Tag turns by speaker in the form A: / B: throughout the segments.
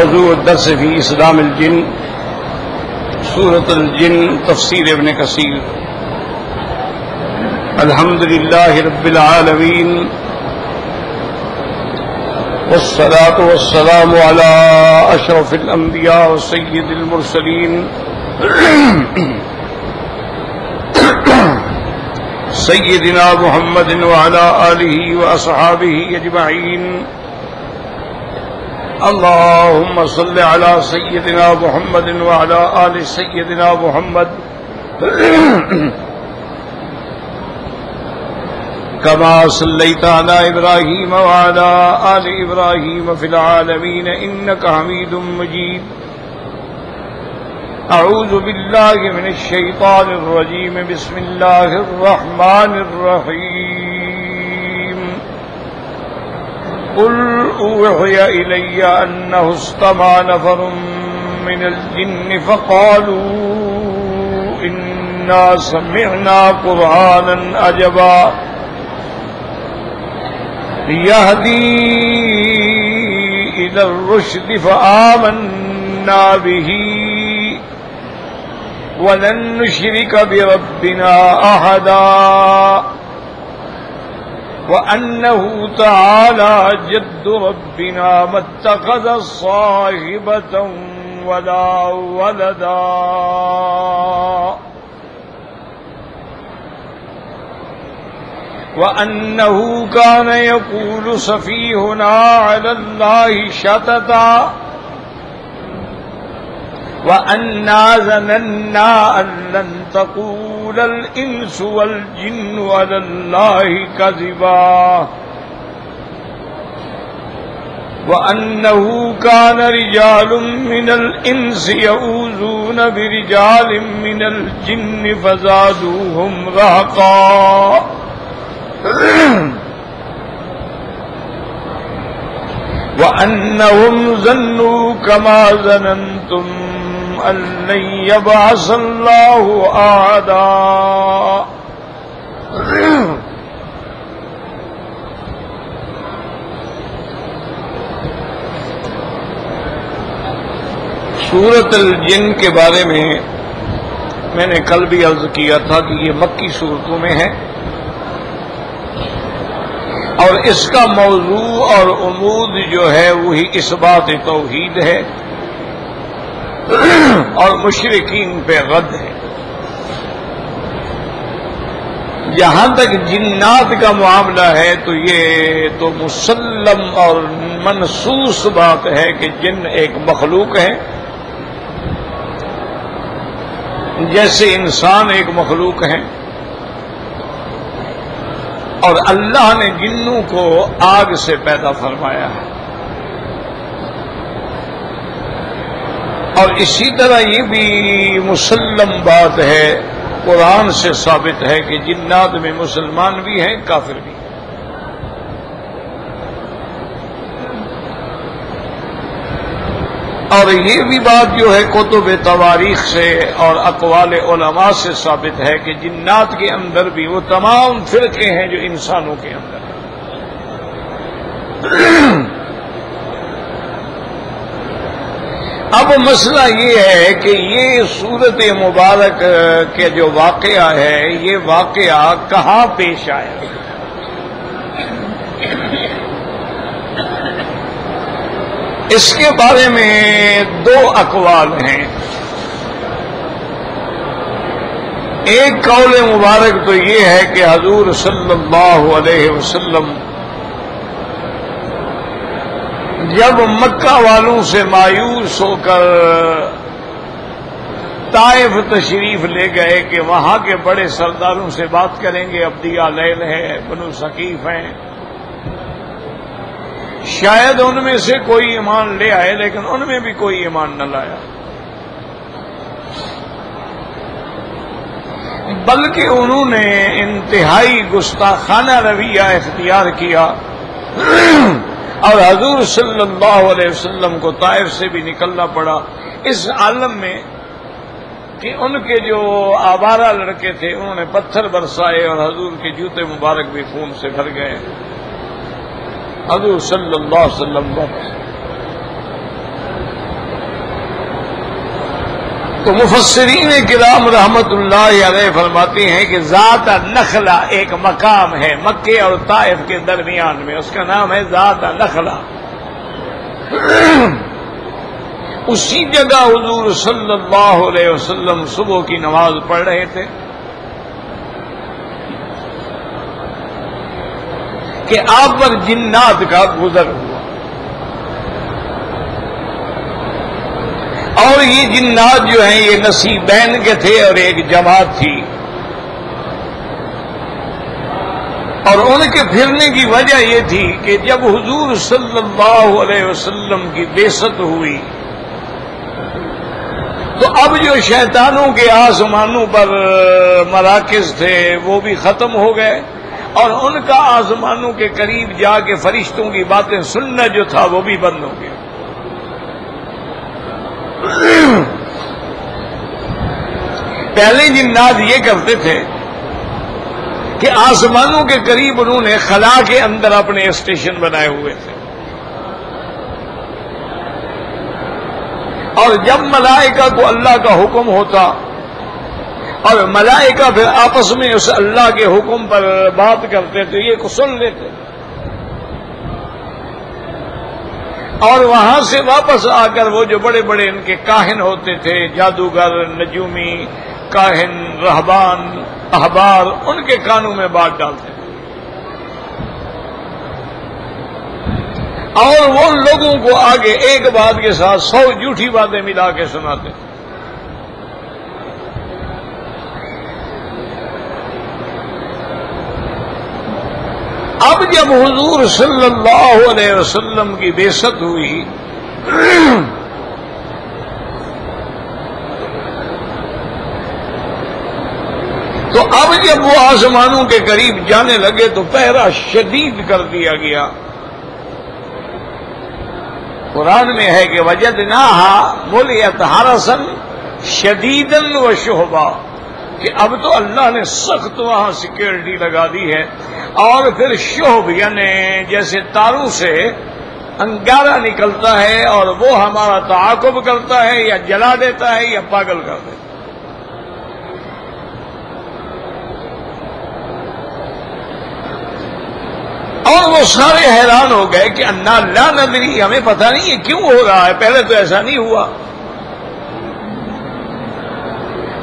A: موضوع الدرس في اسلام الجن سورة الجن تفسیر ابن کثیر. الحمد للہ رب العالمین والصلاة والسلام على اشرف الانبیاء وسید المرسلین سیدنا محمد وعلى آلہ واصحابہ اجمعین. اللهم صل على سيدنا محمد وعلى آل سيدنا محمد كما صليت على إبراهيم وعلى آل إبراهيم في العالمين إنك حميد مجيد. أعوذ بالله من الشيطان الرجيم. بسم الله الرحمن الرحيم. قل أوحي إلي أنه استمع نفر من الجن فقالوا إنا سمعنا قرآنا عجبا يهدي إلى الرشد فآمنا به ولن نشرك بربنا أحدا وأنه تعالى جد ربنا ما اتخذ صاحبة ولا ولدا وأنه كان يقول سفيهنا على الله شططا وأنا ظننا أن لن تقول الإنس والجن على الله كذبا وأنه كان رجال من الإنس يعوذون برجال من الجن فزادوهم رهقا وأنهم ظنوا كما ظننتم أن لن يبعث الله أحدا. سورۃ الجن کے بارے میں نے کل بھی عرض کیا تھا کہ یہ مکی صورتوں میں ہے اور اس کا موضوع اور عمود جو ہے وہی اثبات توحید ہے اور مشرکین پہ رد ہے. جہاں تک جنات کا معاملہ ہے تو یہ تو مسلم اور منصوص بات ہے کہ جن ایک مخلوق ہے جیسے انسان ایک مخلوق ہے اور اللہ نے جنوں کو آگ سے پیدا فرمایا ہے. اور اسی طرح یہ بھی مسلم بات ہے قرآن سے ثابت ہے کہ جنات میں مسلمان بھی ہیں کافر بھی. اور یہ بھی بات جو ہے کتب تواریخ سے اور اقوال علماء سے ثابت ہے کہ جنات کے اندر بھی وہ تمام فرقے ہیں جو انسانوں کے اندر ہیں. اب مسئلہ یہ ہے کہ یہ سورت مبارک کے جو واقعہ ہے یہ واقعہ کہاں پیش آیا. اس کے بارے میں دو اقوال ہیں. ایک قول مبارک تو یہ ہے کہ حضور صلی اللہ علیہ وسلم جب مکہ والوں سے مایوس ہو کر طائف تشریف لے گئے کہ وہاں کے بڑے سرداروں سے بات کریں گے، عبدیہ لیل ہے، بنو ثقیف ہیں، شاید ان میں سے کوئی ایمان لے آئے، لیکن ان میں بھی کوئی ایمان نہ لایا، بلکہ انہوں نے انتہائی گستاخانہ رویہ اختیار کیا اور حضور صلی اللہ علیہ وسلم کو طائف سے بھی نکلنا پڑا اس عالم میں کہ ان کے جو آوارہ لڑکے تھے انہوں نے پتھر برسائے اور حضور کے جوتے مبارک بھی خون سے بھر گئے. حضور صلی اللہ علیہ وسلم تو مفسرین کرام رحمت اللہ علیہ فرماتے ہیں کہ ذات نخلا ایک مقام ہے مکے اور طائف کے درمیان میں، اس کا نام ہے ذات نخلا۔ اسی جگہ حضور صلی اللہ علیہ وسلم صبح کی نماز پڑھ رہے تھے کہ آپ پر جنات کا گزر ہوا، اور یہ جنات جو ہیں یہ نصیبین کے تھے اور ایک جماعت تھی، اور ان کے پھرنے کی وجہ یہ تھی کہ جب حضور صلی اللہ علیہ وسلم کی بعثت ہوئی تو اب جو شیطانوں کے آسمانوں پر مراکز تھے وہ بھی ختم ہو گئے، اور ان کا آسمانوں کے قریب جا کے فرشتوں کی باتیں سننا جو تھا وہ بھی بند ہو گیا۔ پہلے جنات یہ کرتے تھے کہ آسمانوں کے قریب انہوں نے خلا کے اندر اپنے اسٹیشن بنائے ہوئے تھے، اور جب ملائکہ کو اللہ کا حکم ہوتا اور ملائکہ پھر آپس میں اس اللہ کے حکم پر بات کرتے تو یہ کو سن لیتے، اور وہاں سے واپس آ کر وہ جو بڑے بڑے ان کے کاہن ہوتے تھے، جادوگر، نجومی، کاہن، رہبان، احبار، ان کے کانوں میں بات ڈالتے تھے، اور وہ لوگوں کو آگے ایک بات کے ساتھ 100 جھوٹی باتیں ملا کے سناتے تھے۔ اب جب حضور صلی اللہ علیہ وسلم کی بعثت ہوئی تو اب جب وہ آسمانوں کے قریب جانے لگے تو پہرا شدید کر دیا گیا۔ قرآن میں ہے کہ وجدناها ملئت حرسا شدیدا وشہبا، کہ اب تو اللہ نے سخت وہاں سیکیورٹی لگا دی ہے، اور پھر شہب یعنی جیسے تاروں سے انگارہ نکلتا ہے اور وہ ہمارا تعاقب کرتا ہے یا جلا دیتا ہے یا پاگل کر دیتا ہے۔ اور وہ سارے حیران ہو گئے کہ انا لا ندری، ہمیں پتہ نہیں یہ کیوں ہو رہا ہے، پہلے تو ایسا نہیں ہوا۔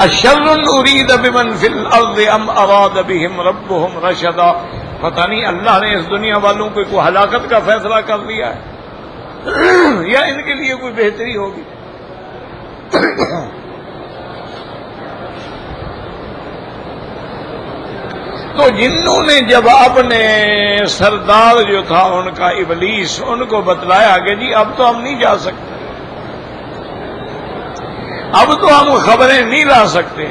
A: اشر ارید بمن فی الارض ام اراد بهم ربهم رشدا، پتہ نہیں اللہ نے اس دنیا والوں کو کوئی ہلاکت کا فیصلہ کر دیا ہے یا ان کے لیے کوئی بہتری ہوگی۔ تو جنوں نے جب اپنے سردار جو تھا ان کا ابلیس ان کو بتلایا کہ جی اب تو ہم نہیں جا سکتے، اب تو ہم خبریں نہیں لا سکتے،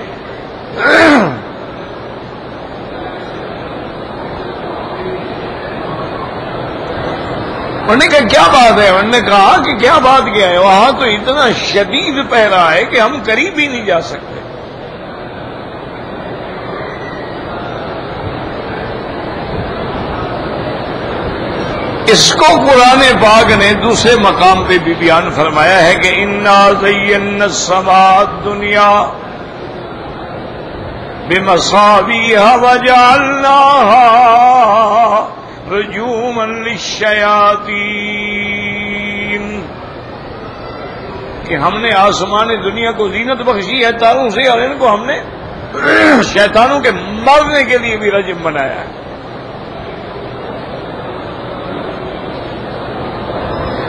A: انہوں نے کہا کیا بات ہے؟ انہوں نے کہا کہ کیا بات کیا ہے؟ وہاں تو اتنا شدید پہرا ہے کہ ہم قریب ہی نہیں جا سکتے۔ اس کو قرآن پاک نے دوسرے مقام پہ بھی بیان فرمایا ہے کہ انا زینا السماء الدنیا بمصابیح وجعلناها رجوما للشیاطین، کہ ہم نے آسمان دنیا کو زینت بخشی ہے تاروں سے، اور ان کو ہم نے شیطانوں کے مارنے کے لیے بھی رجم بنایا ہے۔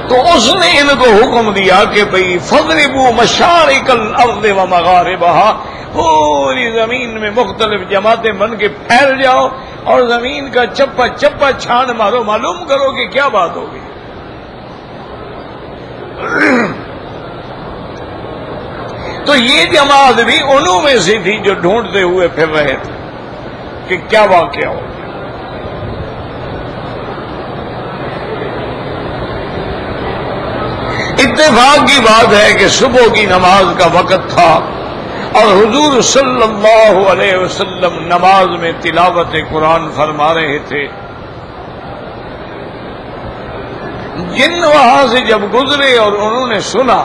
A: تو اس نے ان کو حکم دیا کہ بھئی فضربوا مشارق الارض ومغاربها، پوری زمین میں مختلف جماعتیں بن کے پھیل جاؤ اور زمین کا چپا چپا چھان مارو، معلوم کرو کہ کیا بات ہوگی۔ تو یہ جماعت بھی انہوں میں سے تھی جو ڈھونڈتے ہوئے پھر رہے تھے کہ کیا واقعہ ہو۔ اتفاق کی بات ہے کہ صبح کی نماز کا وقت تھا اور حضور صلی اللہ علیہ وسلم نماز میں تلاوت قرآن فرما رہے تھے۔ جن وہاں سے جب گزرے اور انہوں نے سنا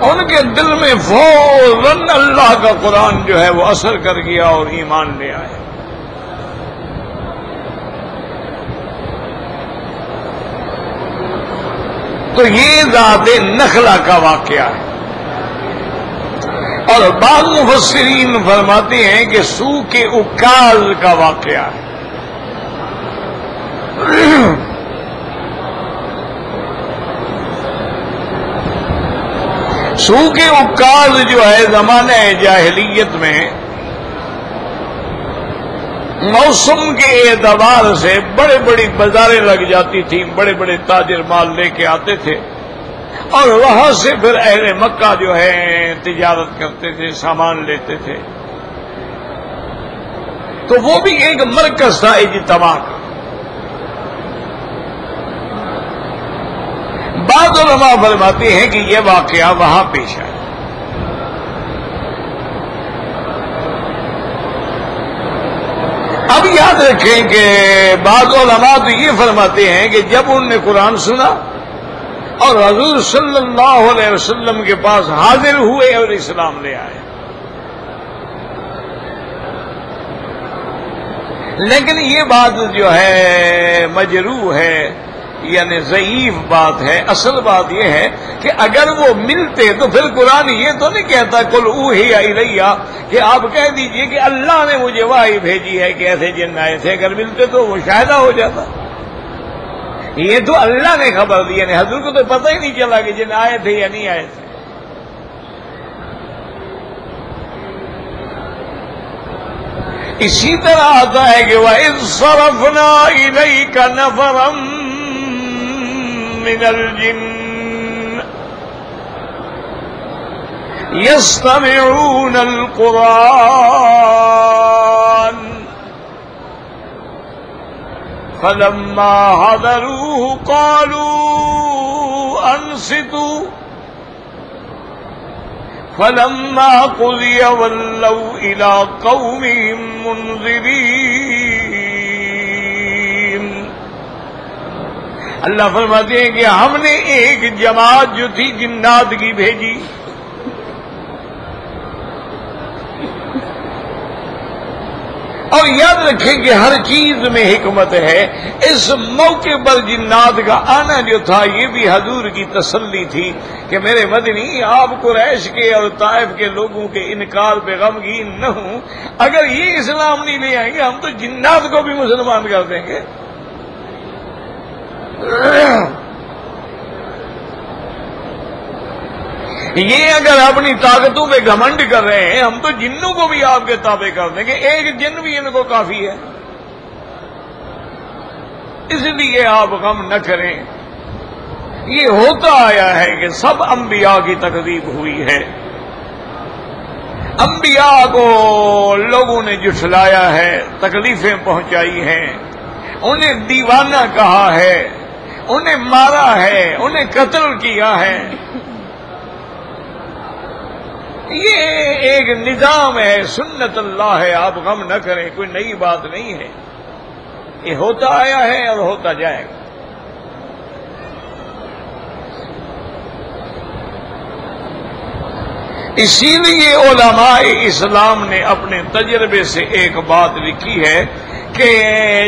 A: ان کے دل میں فوراً اللہ کا قرآن جو ہے وہ اثر کر گیا اور ایمان لے آئے۔ تو یہ ذات نخلا کا واقعہ ہے۔ اور بعض مفسرین فرماتے ہیں کہ سو کے اکاز کا واقعہ ہے۔ سو کے اکاز جو ہے زمانہ جاہلیت میں موسم کے اعتبار سے بڑے بڑی بازاریں لگ جاتی تھیں، بڑے بڑے تاجر مال لے کے آتے تھے اور وہاں سے پھر اہل مکہ جو ہے تجارت کرتے تھے، سامان لیتے تھے۔ تو وہ بھی ایک مرکز تھا اجتماع کا۔ بعض علماء فرماتے ہیں کہ یہ واقعہ وہاں پیش آیا۔ اب یاد رکھیں کہ بعض علماء تو یہ فرماتے ہیں کہ جب انہوں نے قرآن سنا اور حضور صلی اللہ علیہ وسلم کے پاس حاضر ہوئے اور اسلام لے آئے، لیکن یہ بات جو ہے مجروح ہے، یعنی ضعیف بات ہے۔ اصل بات یہ ہے کہ اگر وہ ملتے تو پھر قرآن یہ تو نہیں کہتا قل اوحی الیہ کہ آپ کہہ دیجئے کہ اللہ نے مجھے وحی بھیجی ہے کہ ایسے جن آئے تھے۔ اگر ملتے تو وہ شاہدہ ہو جاتا۔ یہ تو اللہ نے خبر دی، یعنی حضور کو تو پتہ ہی نہیں چلا کہ جن آئے تھے یا نہیں آئے تھے۔ اسی طرح آتا ہے کہ وَإِذْ صَرَفْنَا إِلَيْكَ نَفَرًا مِنَ الْجِنِّ يَسْتَمِعُونَ الْقُرْآنَ فَلَمَّا حَضَرُوهُ قَالُوا أَنصِتُوا فَلَمَّا قُضِيَ وَلَّوْا إِلَىٰ قَوْمِهِمْ مُنذِرِينَ۔ اللہ فرماتے ہیں کہ ہم نے ایک جماعت جو تھی جنات کی بھیجی، اور یاد رکھیں کہ ہر چیز میں حکمت ہے۔ اس موقع پر جنات کا آنا جو تھا یہ بھی حضور کی تسلی تھی کہ میرے مدنی آپ قریش کے اور طائف کے لوگوں کے انکار پہ غمگین نہ ہوں، اگر یہ اسلام نہیں لے آئیں گے ہم تو جنات کو بھی مسلمان کر دیں گے۔ یہ اگر اپنی طاقتوں پہ گھمنڈ کر رہے ہیں ہم تو جنوں کو بھی آپ کے تابع کر دیں گے، ایک جن بھی ان کو کافی ہے۔ اس لیے آپ غم نہ کریں۔ یہ ہوتا آیا ہے کہ سب انبیاء کی تکذیب ہوئی ہے، انبیاء کو لوگوں نے جھٹلایا ہے، تکلیفیں پہنچائی ہیں، انہیں دیوانہ کہا ہے، انہیں مارا ہے، انہیں قتل کیا ہے۔ یہ ایک نظام ہے، سنت اللہ ہے، آپ غم نہ کریں، کوئی نئی بات نہیں ہے، یہ ہوتا آیا ہے اور ہوتا جائے گا۔ اسی لیے علماء اسلام نے اپنے تجربے سے ایک بات لکھی ہے کہ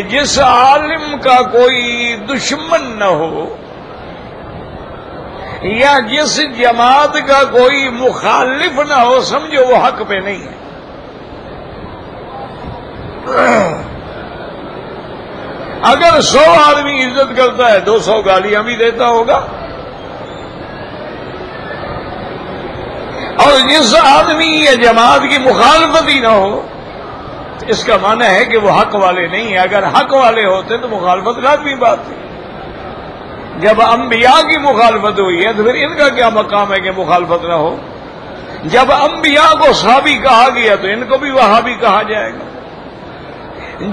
A: جس عالم کا کوئی دشمن نہ ہو یا جس جماعت کا کوئی مخالف نہ ہو، سمجھو وہ حق پہ نہیں ہے۔ اگر 100 آدمی عزت کرتا ہے 200 گالیاں بھی دیتا ہوگا، اور جس آدمی یا جماعت کی مخالفت ہی نہ ہو اس کا معنی ہے کہ وہ حق والے نہیں ہیں۔ اگر حق والے ہوتے تو مخالفت لازمی بات تھی۔ جب انبیاء کی مخالفت ہوئی ہے تو پھر ان کا کیا مقام ہے کہ مخالفت نہ ہو؟ جب انبیاء کو صحابی کہا گیا تو ان کو بھی وہابی کہا جائے گا۔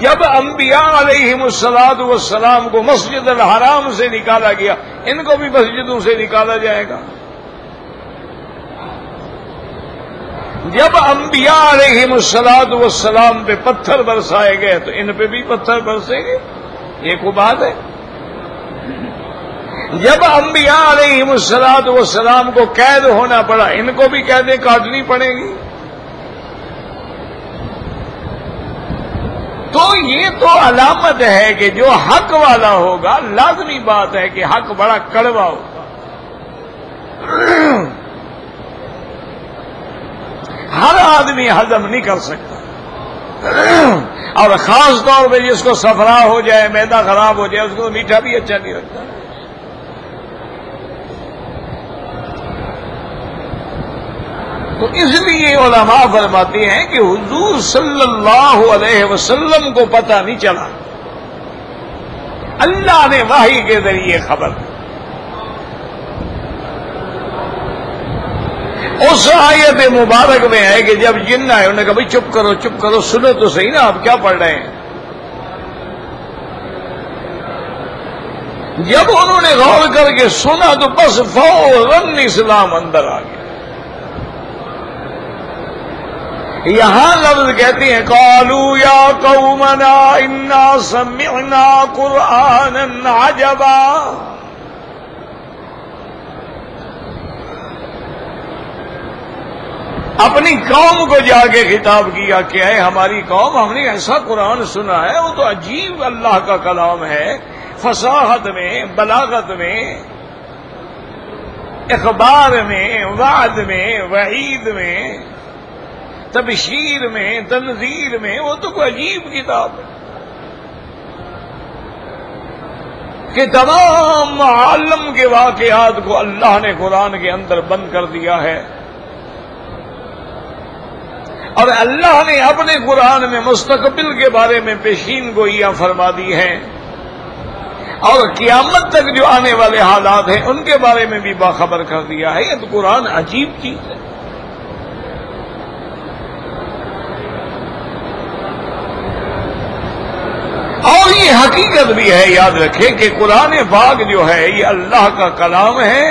A: جب انبیاء علیہم الصلاۃ والسلام کو مسجد الحرام سے نکالا گیا ان کو بھی مسجدوں سے نکالا جائے گا۔ جب انبیاء علیہم الصلاۃ والسلام پہ پتھر برسائے گئے تو ان پہ بھی پتھر برسیں گے، یہ کوئی بات ہے؟ جب انبیاء علیہم الصلوۃ والسلام کو قید ہونا پڑا، ان کو بھی قیدیں کاٹنی پڑیں گی. تو یہ تو علامت ہے کہ جو حق والا ہوگا، لازمی بات ہے کہ حق بڑا کڑوا ہوگا. ہر آدمی ہضم نہیں کر سکتا، اور خاص طور پہ جس کو صفرا ہو جائے، معدہ خراب ہو جائے، اس کو میٹھا بھی اچھا نہیں لگتا. تو اس لیے علماء فرماتے ہیں کہ حضور صلی اللہ علیہ وسلم کو پتہ نہیں چلا، اللہ نے وحی کے ذریعے خبر دی. اس آیت مبارک میں ہے کہ جب جن آئے، انہوں نے کہا بھائی چپ کرو چپ کرو، سنو تو صحیح نا آپ کیا پڑھ رہے ہیں. جب انہوں نے غور کر کے سنا تو بس فوراً اسلام اندر آ گیا. یہاں لفظ کہتے ہیں قالوا یا قومنا انا سمعنا قرآنا عجبا. اپنی قوم کو جا کے خطاب کیا کہ اے ہماری قوم، ہم نے ایسا قرآن سنا ہے، وہ تو عجیب اللہ کا کلام ہے، فصاحت میں، بلاغت میں، اخبار میں، وعد میں، وعید میں، تبشیر میں، تنذیر میں، وہ تو کوئی عجیب کتاب ہے کہ تمام عالم کے واقعات کو اللہ نے قرآن کے اندر بند کر دیا ہے. اور اللہ نے اپنے قرآن میں مستقبل کے بارے میں پیشین گوئیاں فرما دی ہیں، اور قیامت تک جو آنے والے حالات ہیں ان کے بارے میں بھی باخبر کر دیا ہے. یہ تو قرآن عجیب چیز ہے. اور یہ حقیقت بھی ہے، یاد رکھیں کہ قرآن پاک جو ہے یہ اللہ کا کلام ہے،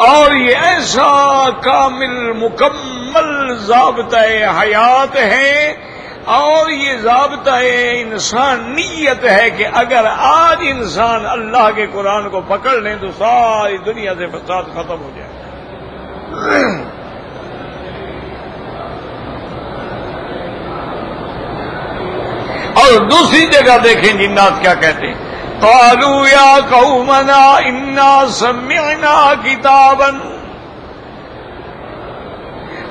A: اور یہ ایسا کامل مکمل ضابطہ حیات ہے، اور یہ ضابطہ انسانیت ہے کہ اگر آج انسان اللہ کے قرآن کو پکڑ لیں تو ساری دنیا سے فساد ختم ہو جائے. اور دوسری جگہ دیکھیں جنات کیا کہتے ہیں، قالوا یا قومنا انا سمعنا کتابا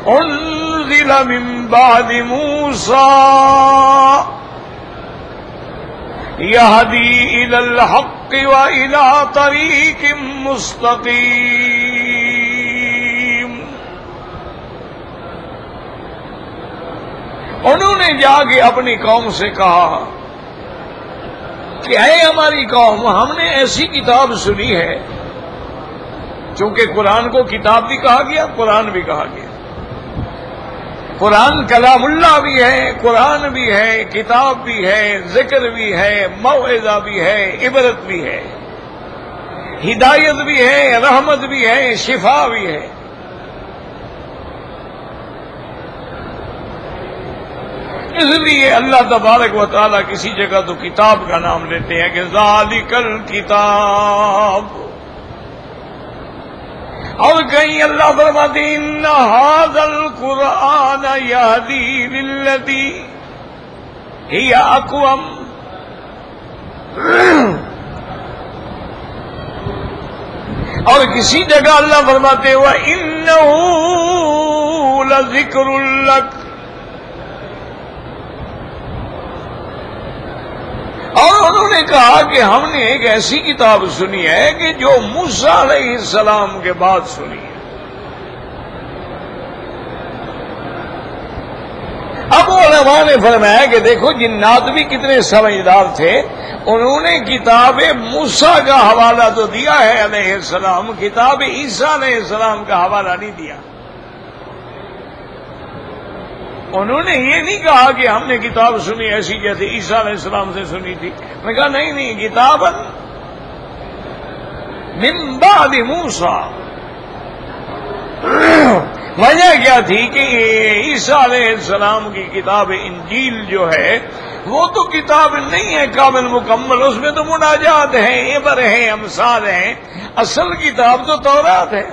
A: انزل من بعد موسى يهدي الى الحق والى طريق مستقيم. انہوں نے جا کے اپنی قوم سے کہا کہ اے ہماری قوم، ہم نے ایسی کتاب سنی ہے، چونکہ قرآن کو کتاب بھی کہا گیا، قرآن بھی کہا گیا. قرآن کلام اللہ بھی ہے، قرآن بھی ہے، کتاب بھی ہے، ذکر بھی ہے، موعظہ بھی ہے، عبرت بھی ہے، ہدایت بھی ہے، رحمت بھی ہے، شفا بھی ہے. اس لیے اللہ تبارک و تعالیٰ کسی جگہ تو کتاب کا نام لیتے ہیں کہ ذالک الکتاب، اور کہیں اللہ فرماتے ہیں ان ھذا القرآن یہدی للتی ہی اقوم. اور کسی جگہ اللہ فرماتے ہیں وَإِنَّهُ لَذِكْرٌ لَكَ. اور انہوں نے کہا کہ ہم نے ایک ایسی کتاب سنی ہے کہ جو موسیٰ علیہ السلام کے بعد سنی ہے. اب علماء نے فرمایا کہ دیکھو جنات بھی کتنے سمجھدار تھے، انہوں نے کتاب موسیٰ کا حوالہ تو دیا ہے علیہ السلام، کتاب عیسیٰ علیہ السلام کا حوالہ نہیں دیا. انہوں نے یہ نہیں کہا کہ ہم نے کتاب سنی ایسی جیسے عیسیٰ علیہ السلام سے سنی تھی. میں کہا نہیں، کتاباً من بعد موسیٰ، وجہ کیا تھی کہ عیسیٰ علیہ السلام کی کتاب انجیل جو ہے وہ تو کتاب نہیں ہے کامل مکمل، اس میں تو مناجات ہیں، عبر ہیں، امثال ہیں، اصل کتاب تو تورات ہے۔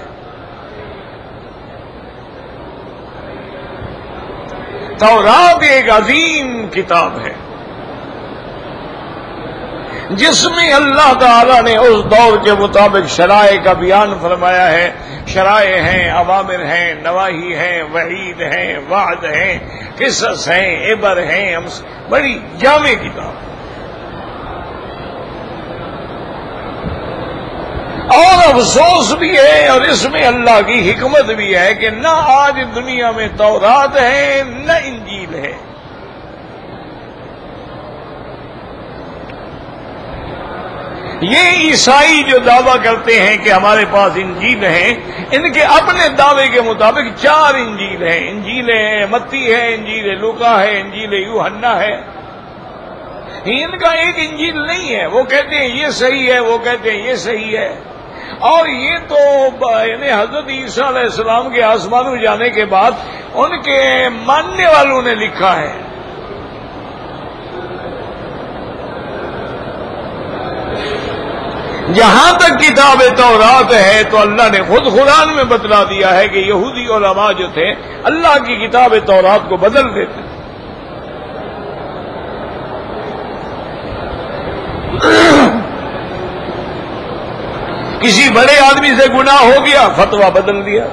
A: تورات ایک عظیم کتاب ہے جس میں اللہ تعالیٰ نے اس دور کے مطابق شرائع کا بیان فرمایا ہے۔ شرائع ہیں، اوامر ہیں، نواہی ہیں، وعید ہیں، وعد ہیں، قصص ہیں، عبر ہیں، بڑی جامع کتاب۔ اور افسوس بھی ہے اور اس میں اللہ کی حکمت بھی ہے کہ نہ آج دنیا میں تورات ہے نہ انجیل ہے۔ یہ عیسائی جو دعویٰ کرتے ہیں کہ ہمارے پاس انجیل ہیں، ان کے اپنے دعوے کے مطابق 4 انجیل ہیں۔ انجیل متی ہے، انجیل لوکا ہے، انجیل یوحنا ہے۔ ان کا ایک انجیل نہیں ہے۔ وہ کہتے ہیں یہ صحیح ہے، وہ کہتے ہیں یہ صحیح ہے۔ اور یہ تو یعنی حضرت عیسیٰ علیہ السلام کے آسمانوں جانے کے بعد ان کے ماننے والوں نے لکھا ہے۔ جہاں تک کتاب تورات ہے تو اللہ نے خود قرآن میں بتلا دیا ہے کہ یہودی علماء جو تھے اللہ کی کتاب تورات کو بدل دیتے۔ کسی بڑے آدمی سے گناہ ہو گیا فتویٰ بدل دیا،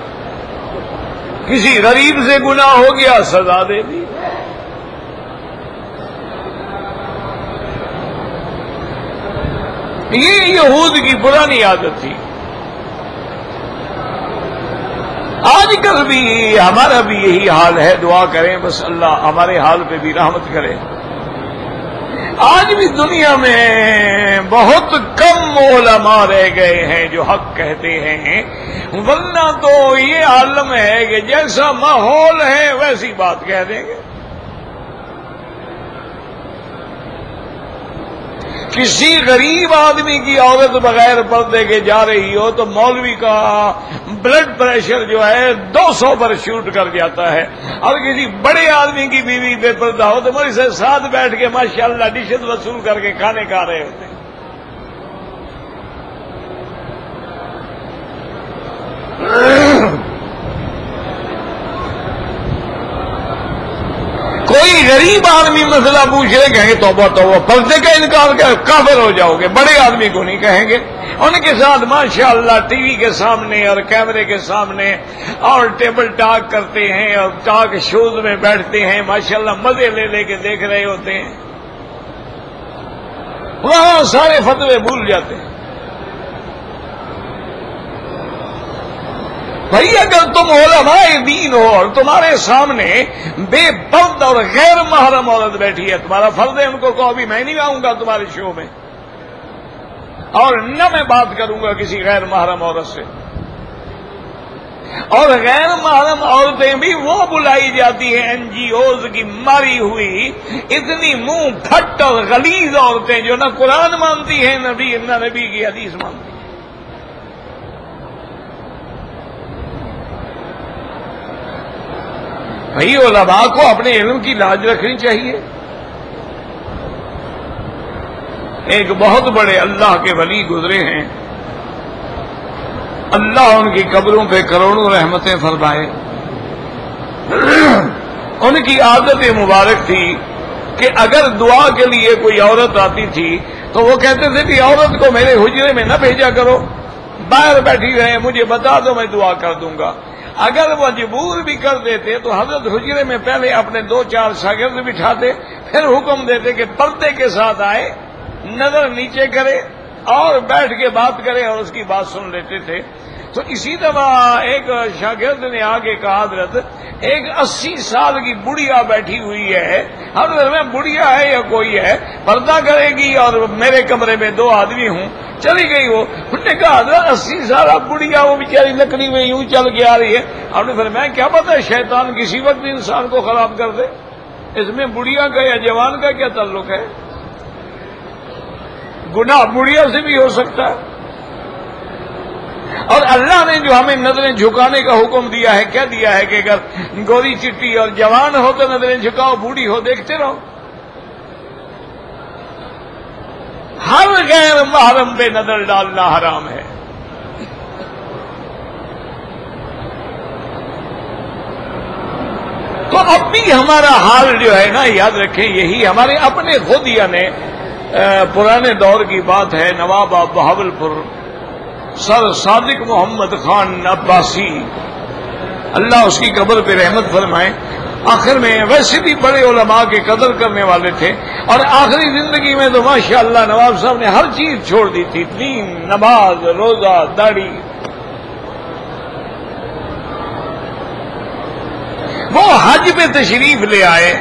A: کسی غریب سے گناہ ہو گیا سزا دے دی۔ یہ یہود کی پرانی عادت تھی۔ آج کل بھی ہمارا بھی یہی حال ہے، دعا کریں بس اللہ ہمارے حال پہ بھی رحمت کرے۔ آج بھی دنیا میں بہت کم علماء رہ گئے ہیں جو حق کہتے ہیں، ورنہ تو یہ عالم ہے کہ جیسا ماحول ہے ویسی بات کہہ دیں گے۔ کسی غریب آدمی کی عورت بغیر پردے کے جا رہی ہو تو مولوی کا بلڈ پریشر جو ہے 200 پر شوٹ کر جاتا ہے، اور کسی بڑے آدمی کی بیوی بے پردہ ہو تو مجھ سے ساتھ بیٹھ کے ماشاءاللہ ڈشز وصول کر کے کھانے کھا رہے ہوتے ہیں۔ کوئی غریب آدمی مسئلہ پوچھ رہے کہیں گے توبہ توبہ، پردے کا انکار کر کافر ہو جاؤ گے۔ بڑے آدمی کو نہیں کہیں گے، ان کے ساتھ ماشاءاللہ ٹی وی کے سامنے اور کیمرے کے سامنے اور ٹیبل ٹاک کرتے ہیں اور ٹاک شوز میں بیٹھتے ہیں، ماشاءاللہ مزے لے لے کے دیکھ رہے ہوتے ہیں، وہاں سارے فتوے بھول جاتے ہیں۔ بھائی اگر تم علماء دین ہو اور تمہارے سامنے بے پرد اور غیر محرم عورت بیٹھی ہے، تمہارا فرض ہے ان کو کہو بھی میں نہیں آؤں گا تمہارے شو میں، اور نہ میں بات کروں گا کسی غیر محرم عورت سے۔ اور غیر محرم عورتیں بھی وہ بلائی جاتی ہیں این جی اوز کی ماری ہوئی اتنی منہ پھٹ اور غلیظ عورتیں جو نہ قرآن مانتی ہیں نہ نبی کی حدیث مانتی ہیں۔ بھائی علماء کو اپنے علم کی لاج رکھنی چاہیے۔ ایک بہت بڑے اللہ کے ولی گزرے ہیں، اللہ ان کی قبروں پہ کروڑوں رحمتیں فرمائے۔ ان کی عادت مبارک تھی کہ اگر دعا کے لیے کوئی عورت آتی تھی تو وہ کہتے تھے کہ عورت کو میرے حجرے میں نہ بھیجا کرو، باہر بیٹھی رہے، مجھے بتا دو میں دعا کر دوں گا۔ اگر مجبور بھی کر دیتے تو حضرت حجرے میں پہلے اپنے 2-4 شاگرد بٹھاتے، پھر حکم دیتے کہ پردے کے ساتھ آئے، نظر نیچے کرے اور بیٹھ کے بات کرے، اور اس کی بات سن لیتے تھے۔ تو اسی طرح ایک شاگرد نے آگے کہا حضرت ایک 80 سال کی بڑھیا بیٹھی ہوئی ہے، حضرت میں بڑھیا ہے یا کوئی ہے، پردہ کرے گی اور میرے کمرے میں 2 آدمی ہوں۔ چلی گئی وہ، انہوں نے کہا حضرت 80 سال بڑھیا وہ بیچاری لکڑی میں یوں چل کے آ رہی ہے۔ ہم نے فرمایا کیا پتہ ہے شیطان کسی وقت انسان کو خراب کر دے، اس میں بڑھیا کا یا جوان کا کیا تعلق ہے؟ گناہ بڑھیا سے بھی ہو سکتا ہے۔ اور اللہ نے جو ہمیں نظریں جھکانے کا حکم دیا ہے، کیا دیا ہے کہ اگر گوری چٹی اور جوان ہو تو نظریں جھکاؤ، بوڑھی ہو دیکھتے رہو۔ ہر غیر محرم پہ نظر ڈالنا حرام ہے۔ تو اب بھی ہمارا حال جو ہے نا، یاد رکھیں، یہی ہمارے اپنے خود نے پرانے دور کی بات ہے، نواب آف بہاولپور سر صادق محمد خان عباسی، اللہ اس کی قبر پہ رحمت فرمائے، آخر میں ویسے بھی بڑے علماء کے قدر کرنے والے تھے، اور آخری زندگی میں تو ماشاءاللہ نواب صاحب نے ہر چیز چھوڑ دی تھی، دین، نماز، روزہ، داڑھی۔ وہ حج پہ تشریف لے آئے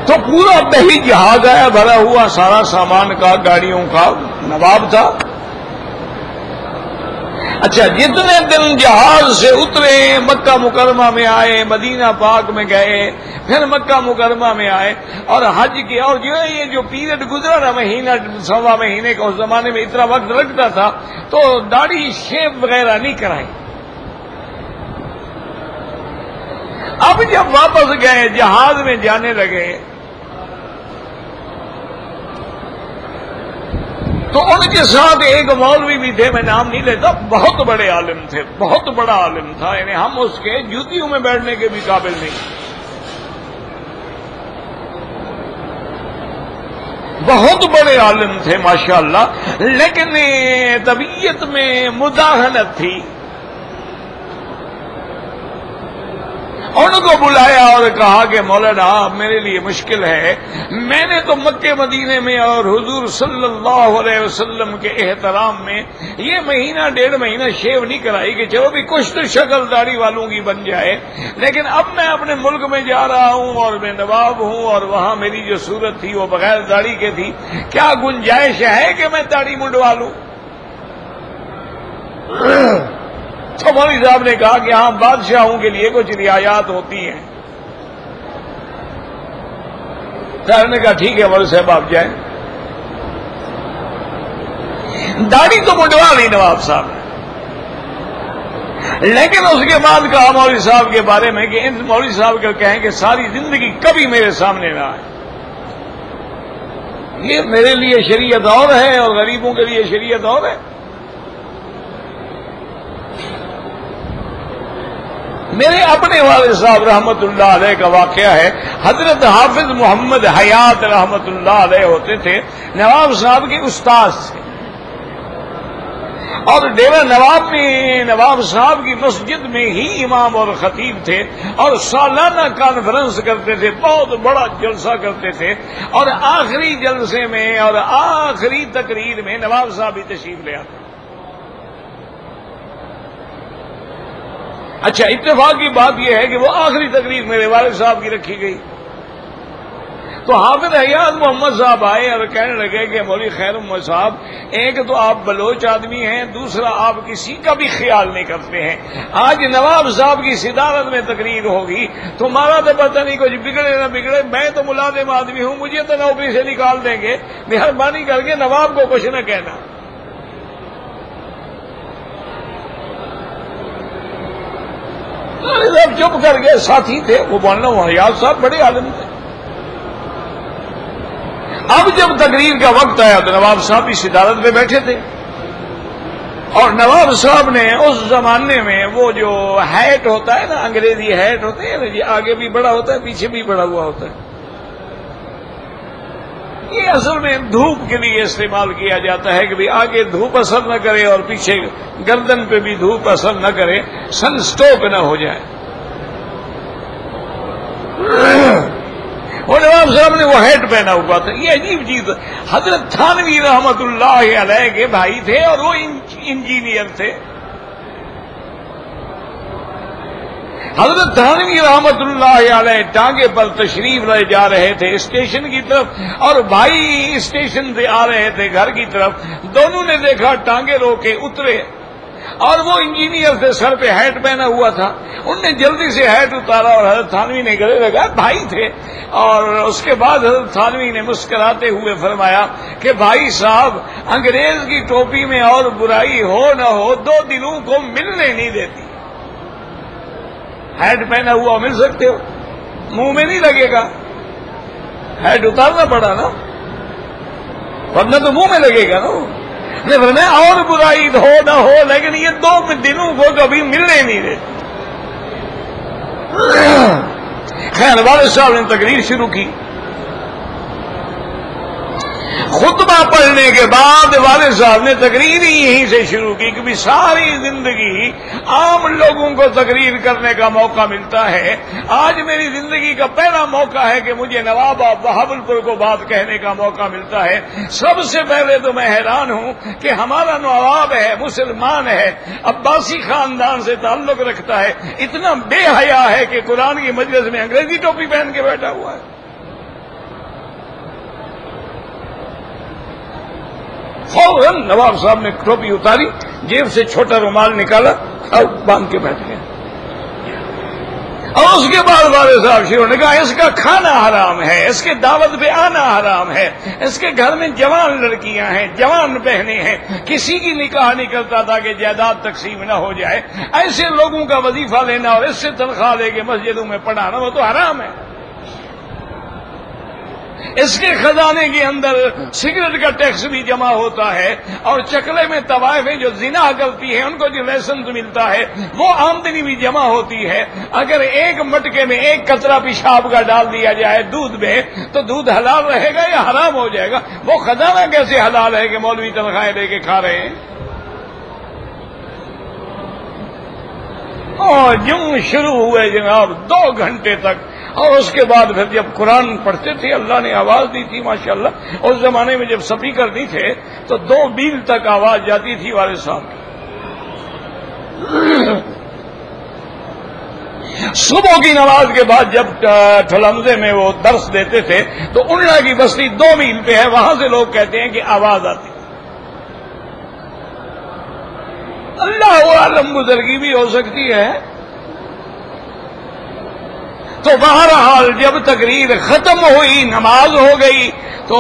A: تو پورا بحری جہاز آیا بھرا ہوا، سارا سامان کا، گاڑیوں کا، نواب تھا۔ اچھا، جتنے دن جہاز سے اترے، مکہ مکرمہ میں آئے، مدینہ پاک میں گئے، پھر مکہ مکرمہ میں آئے اور حج کیا، اور جو ہے یہ جو پیریڈ گزرا نا، مہینہ سوا مہینے کا، اس زمانے میں اتنا وقت لگتا تھا، تو داڑھی شیو وغیرہ نہیں کرائی۔ اب جب واپس گئے، جہاز میں جانے لگے، تو ان کے ساتھ ایک مولوی بھی تھے، میں نام نہیں لیتا، بہت بڑے عالم تھے، بہت بڑا عالم تھا، یعنی ہم اس کے جوتیوں میں بیٹھنے کے بھی قابل نہیں، بہت بڑے عالم تھے ماشاءاللہ، لیکن طبیعت میں مداہنت تھی۔ ان کو بلایا اور کہا کہ مولانا میرے لیے مشکل ہے، میں نے تو مکے مدینے میں اور حضور صلی اللہ علیہ وسلم کے احترام میں یہ مہینہ ڈیڑھ مہینہ شیو نہیں کرائی کہ چلو بھی کچھ تو شکل داڑھی والوں کی بن جائے، لیکن اب میں اپنے ملک میں جا رہا ہوں اور میں نواب ہوں اور وہاں میری جو صورت تھی وہ بغیر داڑھی کے تھی، کیا گنجائش ہے کہ میں داڑھی منڈوا لوں؟ تو مولوی صاحب نے کہا کہ ہاں، بادشاہوں کے لیے کچھ رعایات ہوتی ہیں۔ صاحب نے کہا ٹھیک ہے مولوی صاحب آپ جائیں۔ داڑھی تو منڈوا لی نواب صاحب نے، لیکن اس کے بعد کہا مولوی صاحب کے بارے میں کہ ان مولوی صاحب کو کہیں کہ ساری زندگی کبھی میرے سامنے نہ آئے، یہ میرے لیے شریعت اور ہے اور غریبوں کے لیے شریعت اور ہے۔ میرے اپنے والد صاحب رحمت اللہ علیہ کا واقعہ ہے، حضرت حافظ محمد حیات رحمت اللہ علیہ ہوتے تھے، نواب صاحب کے استاد تھے، اور ڈیرہ نواب میں نواب صاحب کی مسجد میں ہی امام اور خطیب تھے، اور سالانہ کانفرنس کرتے تھے، بہت بڑا جلسہ کرتے تھے، اور آخری جلسے میں اور آخری تقریر میں نواب صاحب بھی تشریف لے آتے۔ اچھا، اتفاق کی بات یہ ہے کہ وہ آخری تقریر میرے والد صاحب کی رکھی گئی، تو حافظ حیات محمد صاحب آئے اور کہنے لگے کہ مولوی خیر محمد صاحب، ایک تو آپ بلوچ آدمی ہیں، دوسرا آپ کسی کا بھی خیال نہیں کرتے ہیں، آج نواب صاحب کی صدارت میں تقریر ہوگی، تمہارا تو پتہ نہیں کچھ بگڑے نہ بگڑے، میں تو ملازم آدمی ہوں، مجھے تو نوکری سے نکال دیں گے، مہربانی کر کے نواب کو کچھ نہ کہنا۔ صاحب چپ کر گئے، ساتھی تھے وہ، بولنا حیات صاحب بڑے عالم تھے۔ اب جب تقریر کا وقت آیا تو نواب صاحب بھی صدارت میں بیٹھے تھے، اور نواب صاحب نے اس زمانے میں وہ جو ہیٹ ہوتا ہے نا، انگریزی ہیٹ ہوتے ہیں نا جی، آگے بھی بڑا ہوتا ہے پیچھے بھی بڑا ہوا ہوتا ہے، یہ اصل میں دھوپ کے لیے استعمال کیا جاتا ہے کہ بھی آگے دھوپ اثر نہ کرے اور پیچھے گردن پہ بھی دھوپ اثر نہ کرے، سن سٹروک نہ ہو جائے۔ اور نواب صاحب نے وہ ہیٹ پہنا ہوا تھا، یہ عجیب چیز، حضرت تھانوی رحمت اللہ علیہ کے بھائی تھے اور وہ انجینئر تھے۔ حضرت تھانوی رحمت اللہ علیہ ٹانگے پر تشریف لے جا رہے تھے اسٹیشن کی طرف، اور بھائی اسٹیشن سے آ رہے تھے گھر کی طرف، دونوں نے دیکھا ٹانگے روکے اترے، اور وہ انجینئر تھے، سر پہ ہیٹ پہنا ہوا تھا، ان نے جلدی سے ہیٹ اتارا اور حضرت تھانوی نے گلے لگا، بھائی تھے، اور اس کے بعد حضرت تھانوی نے مسکراتے ہوئے فرمایا کہ بھائی صاحب، انگریز کی ٹوپی میں اور برائی ہو نہ ہو، دو دلوں کو ملنے نہیں دیتی۔ ہیٹ پہنا ہوا مل سکتے ہو، منہ میں نہیں لگے گا، ہیٹ اتارنا پڑا نا، ورنہ تو منہ میں لگے گا نا۔ فرمایا اور برائی ہو نہ ہو، لیکن یہ دو دلوں کو کبھی ملنے نہیں دیتی۔ خیر، والد صاحب نے تقریر شروع کی۔ خطبہ پڑھنے کے بعد والد صاحب نے تقریر ہی یہیں سے شروع کی کہ ساری زندگی عام لوگوں کو تقریر کرنے کا موقع ملتا ہے، آج میری زندگی کا پہلا موقع ہے کہ مجھے نواب بہاولپور کو بات کہنے کا موقع ملتا ہے۔ سب سے پہلے تو میں حیران ہوں کہ ہمارا نواب ہے، مسلمان ہے، عباسی خاندان سے تعلق رکھتا ہے، اتنا بے حیا ہے کہ قرآن کی مجلس میں انگریزی ٹوپی پہن کے بیٹھا ہوا ہے۔ فوراً نواب صاحب نے ٹوپی اتاری، جیب سے چھوٹا رومال نکالا اور باندھ کے بیٹھ گیا۔ اور اس کے بعد والد صاحب شروع نے کہا اس کا کھانا حرام ہے، اس کے دعوت پہ آنا حرام ہے، اس کے گھر میں جوان لڑکیاں ہیں، جوان بہنیں ہیں، کسی کی نکاح نہیں کرتا تاکہ جائیداد تقسیم نہ ہو جائے، ایسے لوگوں کا وظیفہ لینا اور اس سے تنخواہ لے کے مسجدوں میں پڑھانا وہ تو حرام ہے۔ اس کے خزانے کے اندر سگریٹ کا ٹیکس بھی جمع ہوتا ہے، اور چکلے میں طوائفیں جو زنا کرتی ہیں ان کو جو لائسنس ملتا ہے وہ آمدنی بھی جمع ہوتی ہے۔ اگر ایک مٹکے میں ایک قطرہ پیشاب کا ڈال دیا جائے دودھ میں تو دودھ حلال رہے گا یا حرام ہو جائے گا؟ وہ خزانہ کیسے حلال ہے کہ مولوی تنخواہیں لے کے کھا رہے ہیں؟ اور جم شروع ہوئے جناب 2 گھنٹے تک، اور اس کے بعد پھر جب قرآن پڑھتے تھے اللہ نے آواز دی تھی ماشاءاللہ، اس زمانے میں جب سپیکر نہیں تھے تو 2 میل تک آواز جاتی تھی والد صاحب کی۔ صبح کی نماز کے بعد جب ٹھلمزے میں وہ درس دیتے تھے تو انڈا کی بستی 2 میل پہ ہے، وہاں سے لوگ کہتے ہیں کہ آواز آتی۔ اللہ عالم بزرگی بھی ہو سکتی ہے۔ تو بہرحال جب تقریر ختم ہوئی، نماز ہو گئی، تو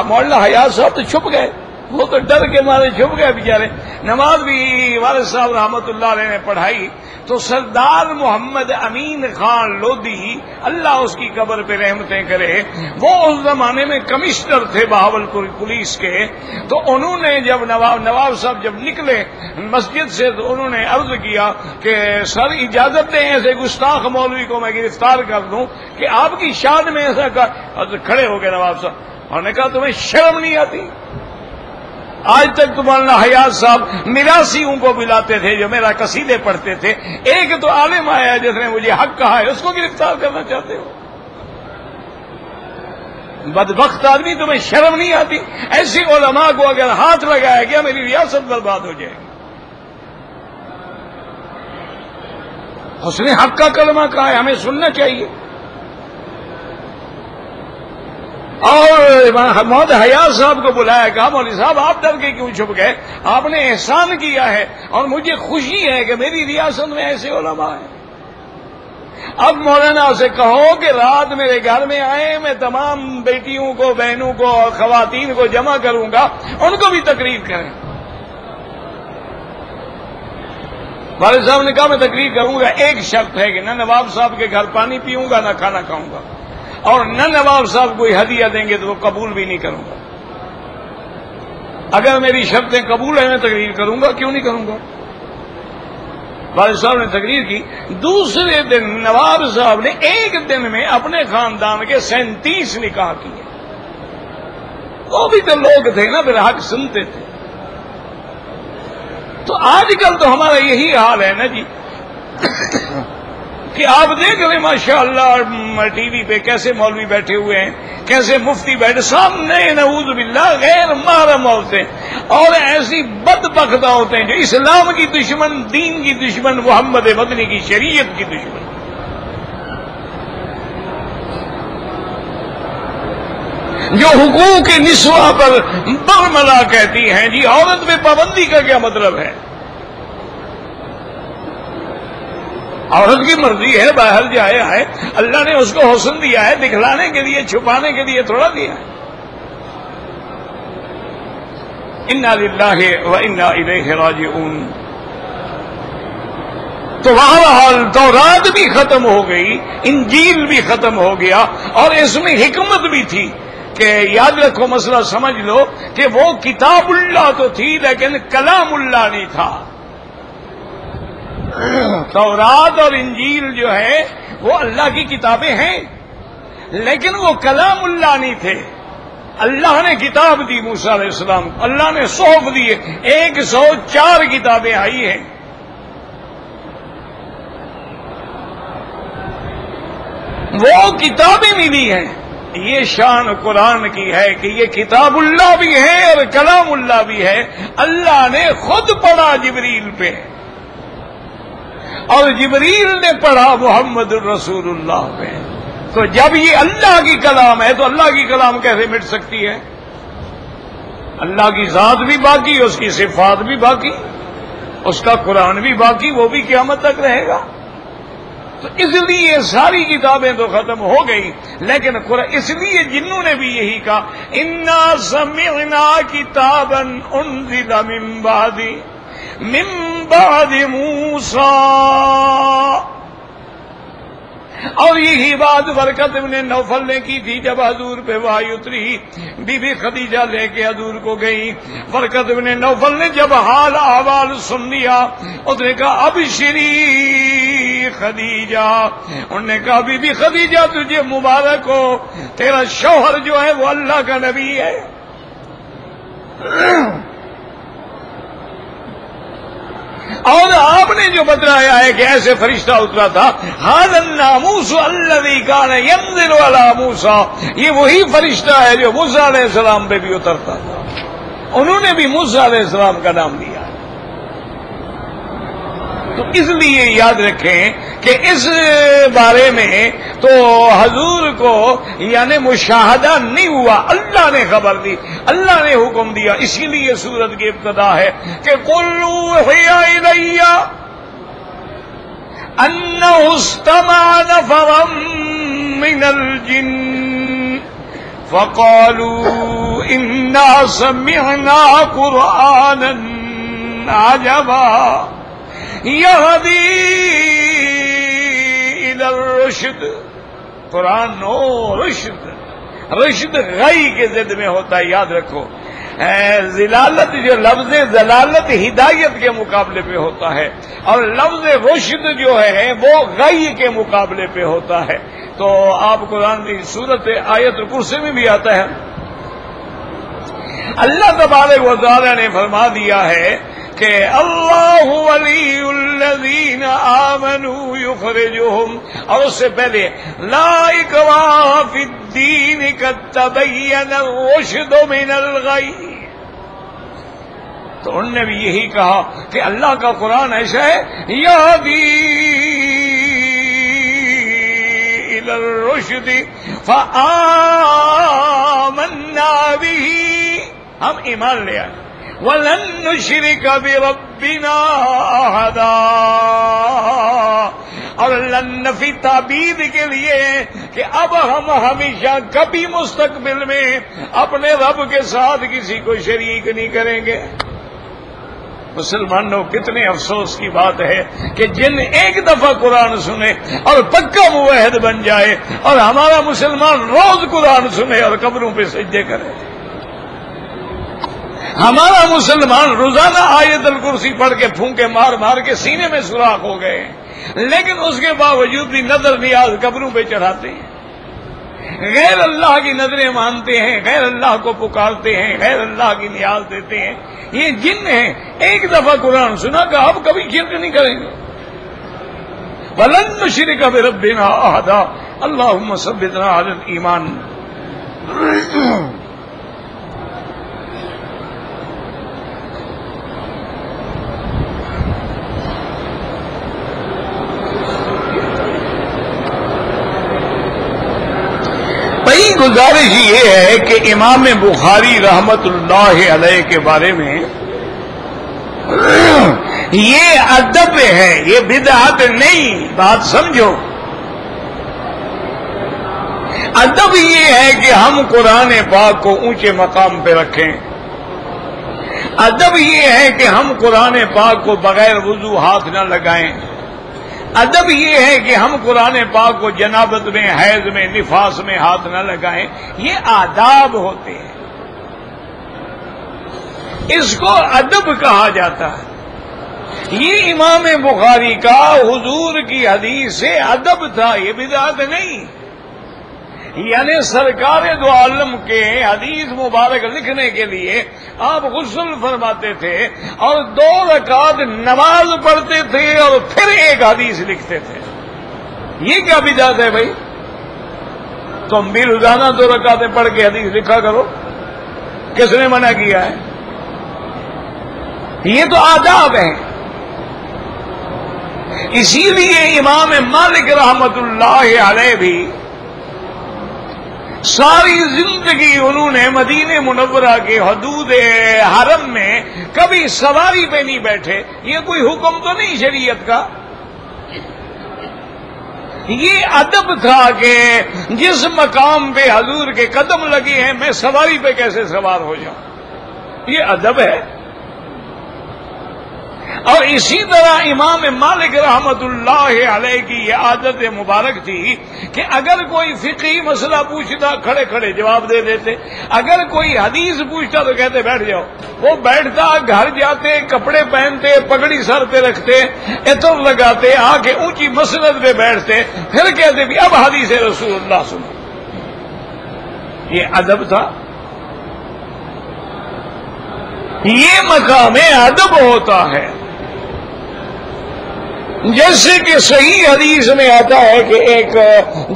A: مولانا حیات صاحب تو چھپ گئے، وہ تو ڈر کے مارے چھپ گئے بیچارے۔ نماز بھی والد صاحب رحمت اللہ علیہ نے پڑھائی تو سردار محمد امین خان لودھی، اللہ اس کی قبر پہ رحمتیں کرے، وہ اس زمانے میں کمشنر تھے بہاولپور پولیس کے۔ تو انہوں نے جب نواب صاحب جب نکلے مسجد سے تو انہوں نے عرض کیا کہ سر اجازت دیں ایسے گستاخ مولوی کو میں گرفتار کر دوں کہ آپ کی شان میں ایسا کھڑے ہو گئے نواب صاحب، انہوں نے کہا تمہیں شرم نہیں آتی؟ آج تک تو مولانا حیات صاحب میراثیوں کو بلاتے تھے جو میرا قصیدے پڑھتے تھے، ایک تو عالم آیا جس نے مجھے حق کہا ہے، اس کو گرفتار کرنا چاہتے ہو؟ بدبخت آدمی، تمہیں شرم نہیں آتی؟ ایسے علماء کو اگر ہاتھ لگایا گیا میری ریاست برباد ہو جائے گی۔ اس نے حق کا کلمہ کہا ہے، ہمیں سننا چاہیے۔ اور محمد حیات صاحب کو بلایا، کہا مولوی صاحب آپ ڈر کے کیوں چھپ گئے؟ آپ نے احسان کیا ہے اور مجھے خوشی ہے کہ میری ریاست میں ایسے علماء ہیں۔ اب مولانا سے کہو کہ رات میرے گھر میں آئے، میں تمام بیٹیوں کو، بہنوں کو اور خواتین کو جمع کروں گا، ان کو بھی تقریر کریں۔ والد صاحب نے کہا میں تقریر کروں گا، ایک شرط ہے کہ نہ نواب صاحب کے گھر پانی پیوں گا، نہ کھانا کھاؤں گا، اور نہ نواب صاحب کوئی ہدیہ دیں گے تو وہ قبول بھی نہیں کروں گا۔ اگر میری شرطیں قبول ہیں میں تقریر کروں گا، کیوں نہیں کروں گا؟ والد صاحب نے تقریر کی۔ دوسرے دن نواب صاحب نے ایک دن میں اپنے خاندان کے 37 نکاح کیے۔ وہ بھی تو لوگ تھے نا، پھر حق سنتے تھے۔ تو آج کل تو ہمارا یہی حال ہے نا جی کہ آپ دیکھ لیں ماشاءاللہ ٹی وی پہ کیسے مولوی بیٹھے ہوئے ہیں، کیسے مفتی بیٹھے، سامنے نعوذ باللہ غیر محرم عورتیں اور ایسی بدبخت عورتیں جو اسلام کی دشمن، دین کی دشمن، محمد مدنی کی شریعت کی دشمن۔ جو حقوق نسواں پر برملا کہتی ہیں، جی عورت پہ پابندی کا کیا مطلب ہے؟ عورت کی مرضی ہے، باہر جائے آئے، اللہ نے اس کو حسن دیا ہے، دکھلانے کے لیے، چھپانے کے لیے تھوڑا دیا ہے۔ انا للہ و انا الیہ راجعون۔ تو بہرحال تورات بھی ختم ہو گئی، انجیل بھی ختم ہو گیا، اور اس میں حکمت بھی تھی کہ یاد رکھو، مسئلہ سمجھ لو کہ وہ کتاب اللہ تو تھی لیکن کلام اللہ نہیں تھا۔ تورات اور انجیل جو ہے وہ اللہ کی کتابیں ہیں، لیکن وہ کلام اللہ نہیں تھے۔ اللہ نے کتاب دی موسیٰ علیہ السلام، اللہ نے صحف دیے، 104 کتابیں آئی ہیں۔ وہ کتابیں ملی ہیں۔ یہ شان قرآن کی ہے کہ یہ کتاب اللہ بھی ہے اور کلام اللہ بھی ہے۔ اللہ نے خود پڑھا جبریل پہ، اور جبریل نے پڑھا محمد الرسول اللہ پہ۔ تو جب یہ اللہ کی کلام ہے تو اللہ کی کلام کیسے مٹ سکتی ہے؟ اللہ کی ذات بھی باقی، اس کی صفات بھی باقی، اس کا قرآن بھی باقی، وہ بھی قیامت تک رہے گا۔ تو اس لیے ساری کتابیں تو ختم ہو گئی، لیکن اس لیے جنوں نے بھی یہی کہا انا سمعنا کتابا انزل من بعد موسیٰ۔ اور یہی بات برکت ابن نوفل نے کی تھی جب حضور پہ وحی اتری، بی بی خدیجہ لے کے حضور کو گئی۔ برکت ابن نوفل نے جب حال احوال سن لیا، اس نے کہا ابشری خدیجہ، انہوں نے کہا بی بی خدیجہ تجھے مبارک ہو، تیرا شوہر جو ہے وہ اللہ کا نبی ہے۔ اور آپ نے جو بتلایا ہے کہ ایسے فرشتہ اترا تھا، ھذا الناموس الذی کان ینزل علی موسیٰ، یہ وہی فرشتہ ہے جو موسیٰ علیہ السلام پہ بھی اترتا تھا۔ انہوں نے بھی موسیٰ علیہ السلام کا نام لیا۔ تو اس لیے یاد رکھیں کہ اس بارے میں تو حضور کو یعنی مشاہدہ نہیں ہوا، اللہ نے خبر دی، اللہ نے حکم دیا۔ اسی لیے سورت کی ابتدا ہے کہ قل اوحی الی انہ استمع نفر من الجن فقالوا انا سمعنا قرآنا عجبا یہدی الی الرشد۔ قرآن نو رشد غی کے ضد میں ہوتا ہے، یاد رکھو۔ ضلالت جو لفظ ضلالت ہدایت کے مقابلے پہ ہوتا ہے، اور لفظ رشد جو ہے وہ غی کے مقابلے پہ ہوتا ہے۔ تو آپ قرآن کی سورت آیت الکرسی میں بھی آتا ہے، اللہ تبارک و تعالی نے فرما دیا ہے کہ اللہ ولی الذین آمنوا یخرجہم، اور اس سے پہلے لا اکراہ فی الدین قد تبین الرشد من الغی۔ تو انہوں نے بھی یہی کہا کہ اللہ کا قرآن ایسا ہے یہدی الی الرشد فآمنا بہ، ہم ایمان لے آئے، وَلَن نُشْرِكَ بِرَبِّنَا أَحَدًا، اور لن نفی تعبید کے لیے کہ اب ہم ہمیشہ کبھی مستقبل میں اپنے رب کے ساتھ کسی کو شریک نہیں کریں گے۔ مسلمانوں کتنے افسوس کی بات ہے کہ جن ایک دفعہ قرآن سنے اور پکا موحد بن جائے، اور ہمارا مسلمان روز قرآن سنے اور قبروں پہ سجدے کرے۔ ہمارا مسلمان روزانہ آیت الکرسی پڑھ کے پھونکے مار مار کے سینے میں سوراخ ہو گئے ہیں، لیکن اس کے باوجود بھی نظر نیاز قبروں پہ چڑھاتے ہیں، غیر اللہ کی نظریں مانتے ہیں، غیر اللہ کو پکارتے ہیں، غیر اللہ کی نیاز دیتے ہیں۔ یہ جن ہیں، ایک دفعہ قرآن سنا کہ اب کبھی شرک نہیں کریں گے۔ وَلَن نُشْرِكَ بِرَبِّنَا أَحَدًا اللہم ثبتنا علی الایمان۔ گزارش یہ ہے کہ امام بخاری رحمت اللہ علیہ کے بارے میں یہ ادب ہے، یہ بدعت نہیں، بات سمجھو۔ ادب یہ ہے کہ ہم قرآن پاک کو اونچے مقام پہ رکھیں، ادب یہ ہے کہ ہم قرآن پاک کو بغیر وضو ہاتھ نہ لگائیں، ادب یہ ہے کہ ہم قرآن پاک کو جنابت میں، حیض میں، نفاس میں ہاتھ نہ لگائیں۔ یہ آداب ہوتے ہیں، اس کو ادب کہا جاتا ہے۔ یہ امام بخاری کا حضور کی حدیث سے ادب تھا، یہ بدعت نہیں۔ یعنی سرکار دو عالم کے حدیث مبارک لکھنے کے لیے آپ غسل فرماتے تھے اور 2 رکعت نماز پڑھتے تھے اور پھر ایک حدیث لکھتے تھے۔ یہ کیا بدعت ہے بھائی؟ تم بھی روزانہ 2 رکعتیں پڑھ کے حدیث لکھا کرو، کس نے منع کیا ہے؟ یہ تو آداب ہیں۔ اسی لیے امام مالک رحمت اللہ علیہ بھی ساری زندگی انہوں نے مدینہ منورہ کے حدود حرم میں کبھی سواری پہ نہیں بیٹھے۔ یہ کوئی حکم تو نہیں شریعت کا، یہ ادب تھا کہ جس مقام پہ حضور کے قدم لگے ہیں میں سواری پہ کیسے سوار ہو جاؤں، یہ ادب ہے۔ اور اسی طرح امام مالک رحمت اللہ علیہ کی یہ عادت مبارک تھی کہ اگر کوئی فقہی مسئلہ پوچھتا کھڑے کھڑے جواب دے دیتے، اگر کوئی حدیث پوچھتا تو کہتے بیٹھ جاؤ۔ وہ بیٹھتا، گھر جاتے، کپڑے پہنتے، پگڑی سر پہ رکھتے، عطر لگاتے، آ کے اونچی مسند پہ بیٹھتے، پھر کہتے بھی اب حدیث رسول اللہ سنو۔ یہ ادب تھا، یہ مقام ادب ہوتا ہے۔ جیسے کہ صحیح حدیث میں آتا ہے کہ ایک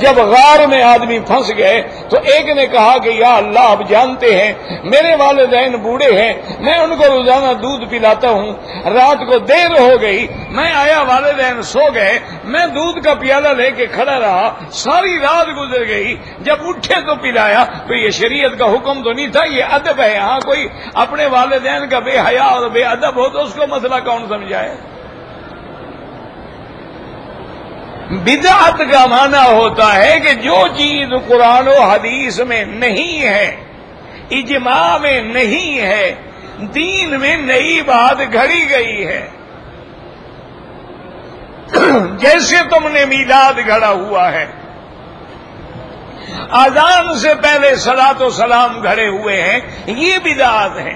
A: جب غار میں آدمی پھنس گئے تو ایک نے کہا کہ یا اللہ آپ جانتے ہیں میرے والدین بوڑھے ہیں، میں ان کو روزانہ دودھ پلاتا ہوں، رات کو دیر ہو گئی، میں آیا والدین سو گئے، میں دودھ کا پیالہ لے کے کھڑا رہا، ساری رات گزر گئی، جب اٹھے تو پلایا۔ تو یہ شریعت کا حکم تو نہیں تھا، یہ ادب ہے۔ ہاں کوئی اپنے والدین کا بے حیا اور بے ادب ہو تو اس کو مسئلہ کون سمجھائے؟ بدعت کا معنی ہوتا ہے کہ جو چیز قرآن و حدیث میں نہیں ہے، اجماع میں نہیں ہے، دین میں نئی بات گھڑی گئی ہے۔ جیسے تم نے میلاد گھڑا ہوا ہے، اذان سے پہلے صلاۃ و سلام گھڑے ہوئے ہیں، یہ بدعت ہے۔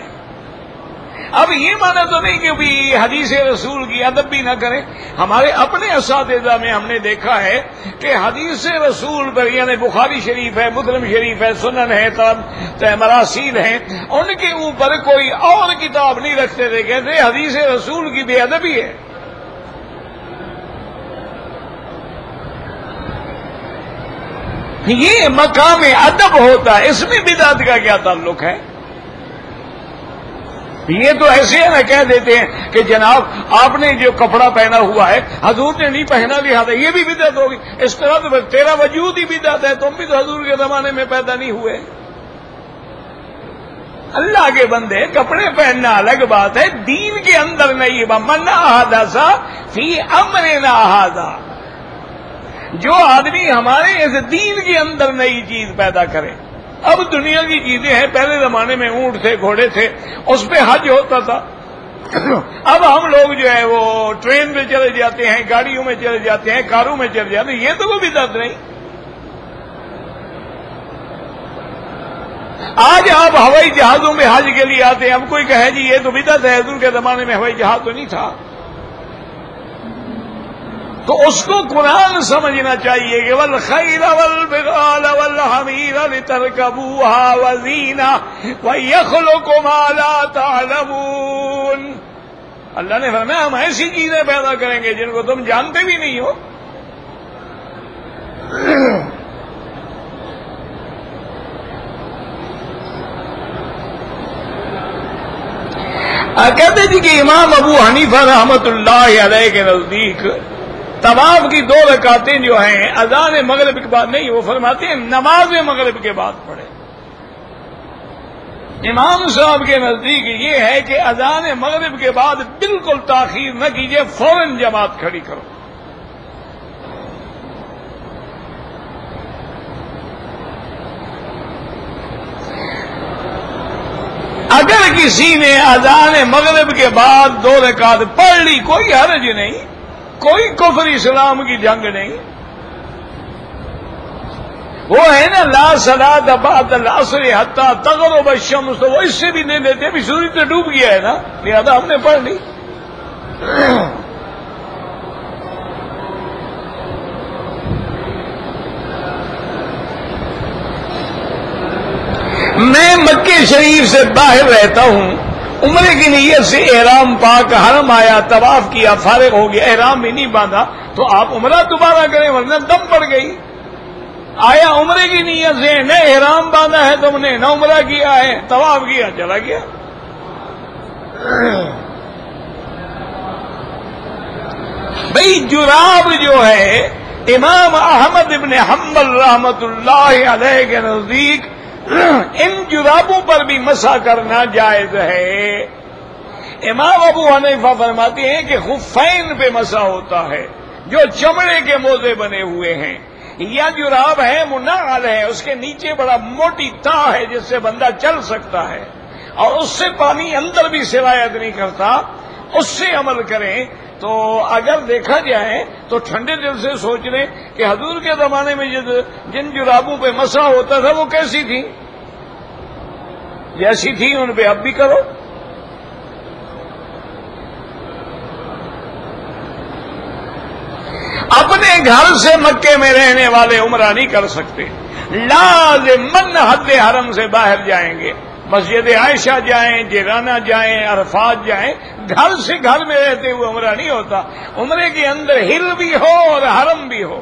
A: اب یہ مانا تو نہیں کہ بھی حدیث رسول کی ادب بھی نہ کریں۔ ہمارے اپنے اساتذہ میں ہم نے دیکھا ہے کہ حدیث رسول پر یعنی بخاری شریف ہے، مسلم شریف ہے، سنن ہے، مراسیل ہیں، ان کے اوپر کوئی اور کتاب نہیں رکھتے تھے، کہتے حدیث رسول کی بے ادبی ہے۔ یہ مقام ادب ہوتا ہے، اس میں بدعت کا کیا تعلق ہے؟ یہ تو ایسے نہ کہہ دیتے ہیں کہ جناب آپ نے جو کپڑا پہنا ہوا ہے حضور نے نہیں پہنا، لہٰذا یہ بھی بدعت ہوگی۔ اس طرح تو تیرا وجود ہی بدعت ہے، تم بھی تو حضور کے زمانے میں پیدا نہیں ہوئے۔ اللہ کے بندے، کپڑے پہننا الگ بات ہے، دین کے اندر نہیں۔ من احدث فی امرنا ھذا، جو آدمی ہمارے اس دین کے اندر نئی چیز پیدا کرے۔ اب دنیا کی چیزیں ہیں، پہلے زمانے میں اونٹ تھے، گھوڑے تھے، اس پہ حج ہوتا تھا۔ اب ہم لوگ جو ہے وہ ٹرین میں چلے جاتے ہیں، گاڑیوں میں چلے جاتے ہیں، کاروں میں چلے جاتے ہیں، یہ تو کوئی بدعت نہیں۔ آج آپ ہوائی جہازوں میں حج کے لیے آتے ہیں، اب کوئی کہے جی یہ تو بدعت ہے، حضور کے زمانے میں ہوائی جہاز تو نہیں تھا۔ تو اس کو قرآن سمجھنا چاہیے کہ والخیل والبغال والحمیر لترکبوها وزینہ ویخلق ما لا تعلمون۔ اللہ نے فرمایا ہم ایسی چیزیں پیدا کریں گے جن کو تم جانتے بھی نہیں ہو۔ کہتے جی کہ امام ابو حنیفہ رحمت اللہ علیہ کے نزدیک طواف کی 2 رکعتیں جو ہیں اذان مغرب کے بعد نہیں، وہ فرماتے ہیں نماز مغرب کے بعد پڑھے۔ امام صاحب کے نزدیک یہ ہے کہ اذان مغرب کے بعد بالکل تاخیر نہ کیجیے، فوراً جماعت کھڑی کرو۔ اگر کسی نے اذان مغرب کے بعد 2 رکعت پڑھ لی کوئی حرج نہیں، کوئی کفر اسلام کی جنگ نہیں۔ وہ ہے نا لا صلاۃ بعد العصر حتی تغرب الشمس، تو وہ اس سے بھی نہیں لیتے، بھی سورج تو ڈوب گیا ہے نا، لہذا ہم نے پڑھ لی۔ میں مکے شریف سے باہر رہتا ہوں، عمرے کی نیت سے احرام پاک حرم آیا، طواف کیا، فارغ ہو گیا، احرام بھی نہیں باندھا، تو آپ عمرہ دوبارہ کریں ورنہ دم پڑ گئی۔ آیا عمرے کی نیت سے، نہ احرام باندھا ہے تم نے، نہ عمرہ کیا ہے، طواف کیا، چلا گیا۔ بھئی جراب جو ہے امام احمد ابن حنبل رحمت اللہ علیہ کے نزدیک ان جرابوں پر بھی مسح کرنا جائز ہے۔ امام ابو حنیفہ فرماتے ہیں کہ خفین پہ مسح ہوتا ہے، جو چمڑے کے موزے بنے ہوئے ہیں، یا جراب ہے منعل ہے، اس کے نیچے بڑا موٹی تا ہے جس سے بندہ چل سکتا ہے، اور اس سے پانی اندر بھی سرایت نہیں کرتا، اس سے عمل کریں۔ تو اگر دیکھا جائے تو ٹھنڈے دل سے سوچ لیں کہ حضور کے زمانے میں جن جرابوں پہ مسح ہوتا تھا وہ کیسی تھی، جیسی تھی ان پہ اب بھی کرو۔ اپنے گھر سے مکے میں رہنے والے عمرہ نہیں کر سکتے، لازماً حد حرم سے باہر جائیں گے، مسجد عائشہ جائیں، جیرانہ جائیں، عرفات جائیں، گھر سے گھر میں رہتے ہوئے عمرہ نہیں ہوتا۔ عمرے کے اندر ہل بھی ہو اور حرم بھی ہو۔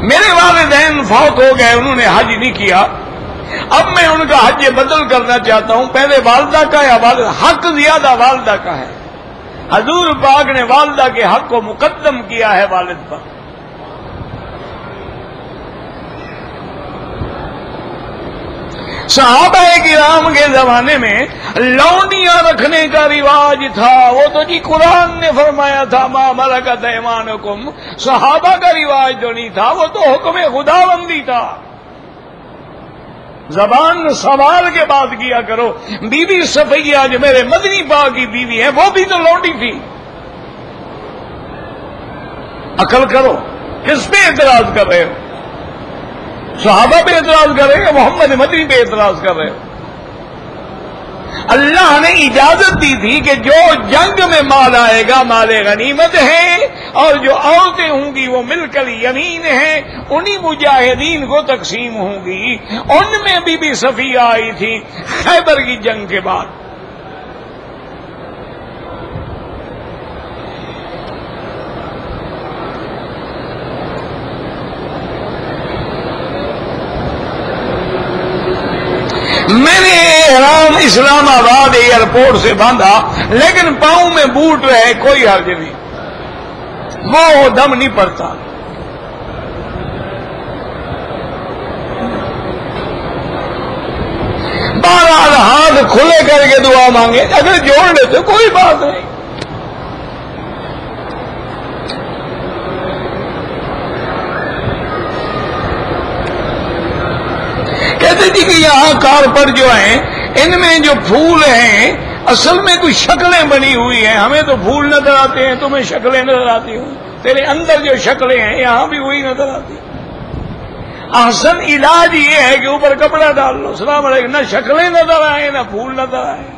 A: میرے والدین فوت ہو گئے، انہوں نے حج نہیں کیا، اب میں ان کا حج بدل کرنا چاہتا ہوں۔ پہلے والدہ کا یا حق زیادہ والدہ کا ہے، حضور پاک نے والدہ کے حق کو مقدم کیا ہے والد پر۔ صحابہ کرام کے زمانے میں لونیاں رکھنے کا رواج تھا، وہ تو جی قرآن نے فرمایا تھا ما ملکت ایمانکم، صحابہ کا رواج جو نہیں تھا، وہ تو حکم خداوندی تھا۔ زبان سوال کے بعد کیا کرو۔ بی بی صفیہ جو میرے مدنی پاک کی بیوی ہے، وہ بھی تو لونڈی تھی۔ عقل کرو، کس پہ اعتراض کر رہے ہو؟ صحابہ پہ اعتراض کر رہے ہو، محمد مدنی پہ اعتراض کر رہے ہو؟ اللہ نے اجازت دی تھی کہ جو جنگ میں مال آئے گا مال غنیمت ہے، اور جو عورتیں ہوں گی وہ مل کر یمین ہیں، انہی مجاہدین کو تقسیم ہوں گی۔ ان میں بی بی صفیہ آئی تھی خیبر کی جنگ کے بعد۔ میں نے احرام اسلام آباد ایئرپورٹ سے باندھا، لیکن پاؤں میں بوٹ رہے، کوئی حرج نہیں، وہ دم نہیں پڑتا۔ بہرحال ہاتھ کھلے کر کے دعا مانگے، اگر جوڑ لیتے کوئی بات نہیں۔ کہتے تھی کہ یہاں کارپٹ جو ہیں ان میں جو پھول ہیں اصل میں کوئی شکلیں بنی ہوئی ہیں، ہمیں تو پھول نظر آتے ہیں، تمہیں شکلیں نظر آتی ہوں، تیرے اندر جو شکلیں ہیں یہاں بھی وہی نظر آتی ہیں۔ احسن علاج یہ ہے کہ اوپر کپڑا ڈال لو، السلام علیکم، نہ شکلیں نظر آئے نہ پھول نظر آئے۔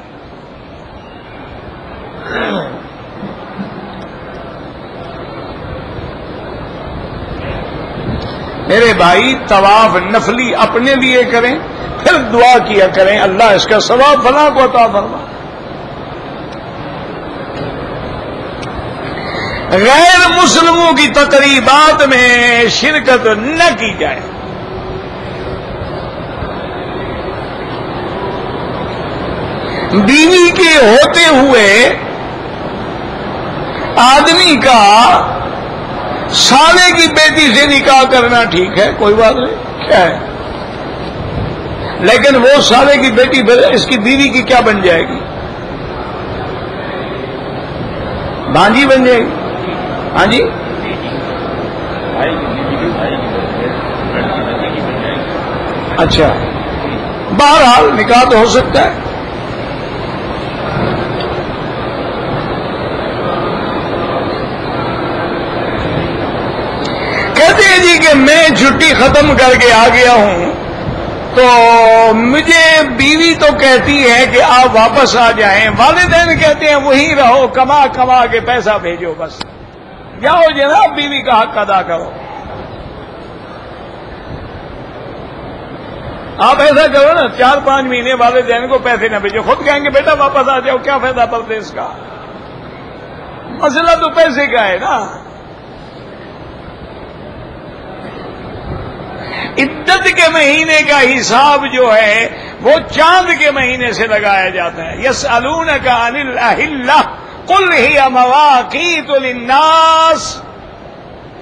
A: میرے بھائی طواف نفلی اپنے لیے کریں، پھر دعا کیا کریں اللہ اس کا ثواب فلاں کو عطا فرما۔ غیر مسلموں کی تقریبات میں شرکت نہ کی جائے۔ بیوی کے ہوتے ہوئے آدمی کا سالے کی بیٹی سے نکاح کرنا ٹھیک ہے، کوئی بات نہیں، کیا ہے، لیکن وہ سالے کی بیٹی اس کی بیوی کی کیا بن جائے گی؟ بھانجی بن جائے گی؟ ہاں جی، اچھا، بہرحال نکاح تو ہو سکتا ہے۔ کہتے ہیں جی کہ میں چھٹی ختم کر کے آ گیا ہوں تو مجھے بیوی تو کہتی ہے کہ آپ واپس آ جائیں، والدین کہتے ہیں وہیں رہو، کما کما کے پیسہ بھیجو، بس جاؤ جناب بیوی کا حق ادا کرو۔ آپ ایسا کرو نا، 4-5 مہینے والدین کو پیسے نہ بھیجو، خود کہیں گے بیٹا واپس آ جاؤ، کیا فائدہ پردیس کا؟ مسئلہ تو پیسے کا ہے نا۔ عدت کے مہینے کا حساب جو ہے وہ چاند کے مہینے سے لگایا جاتا ہے۔ یسألونک عن الأحلة قل هي مواقیت للناس،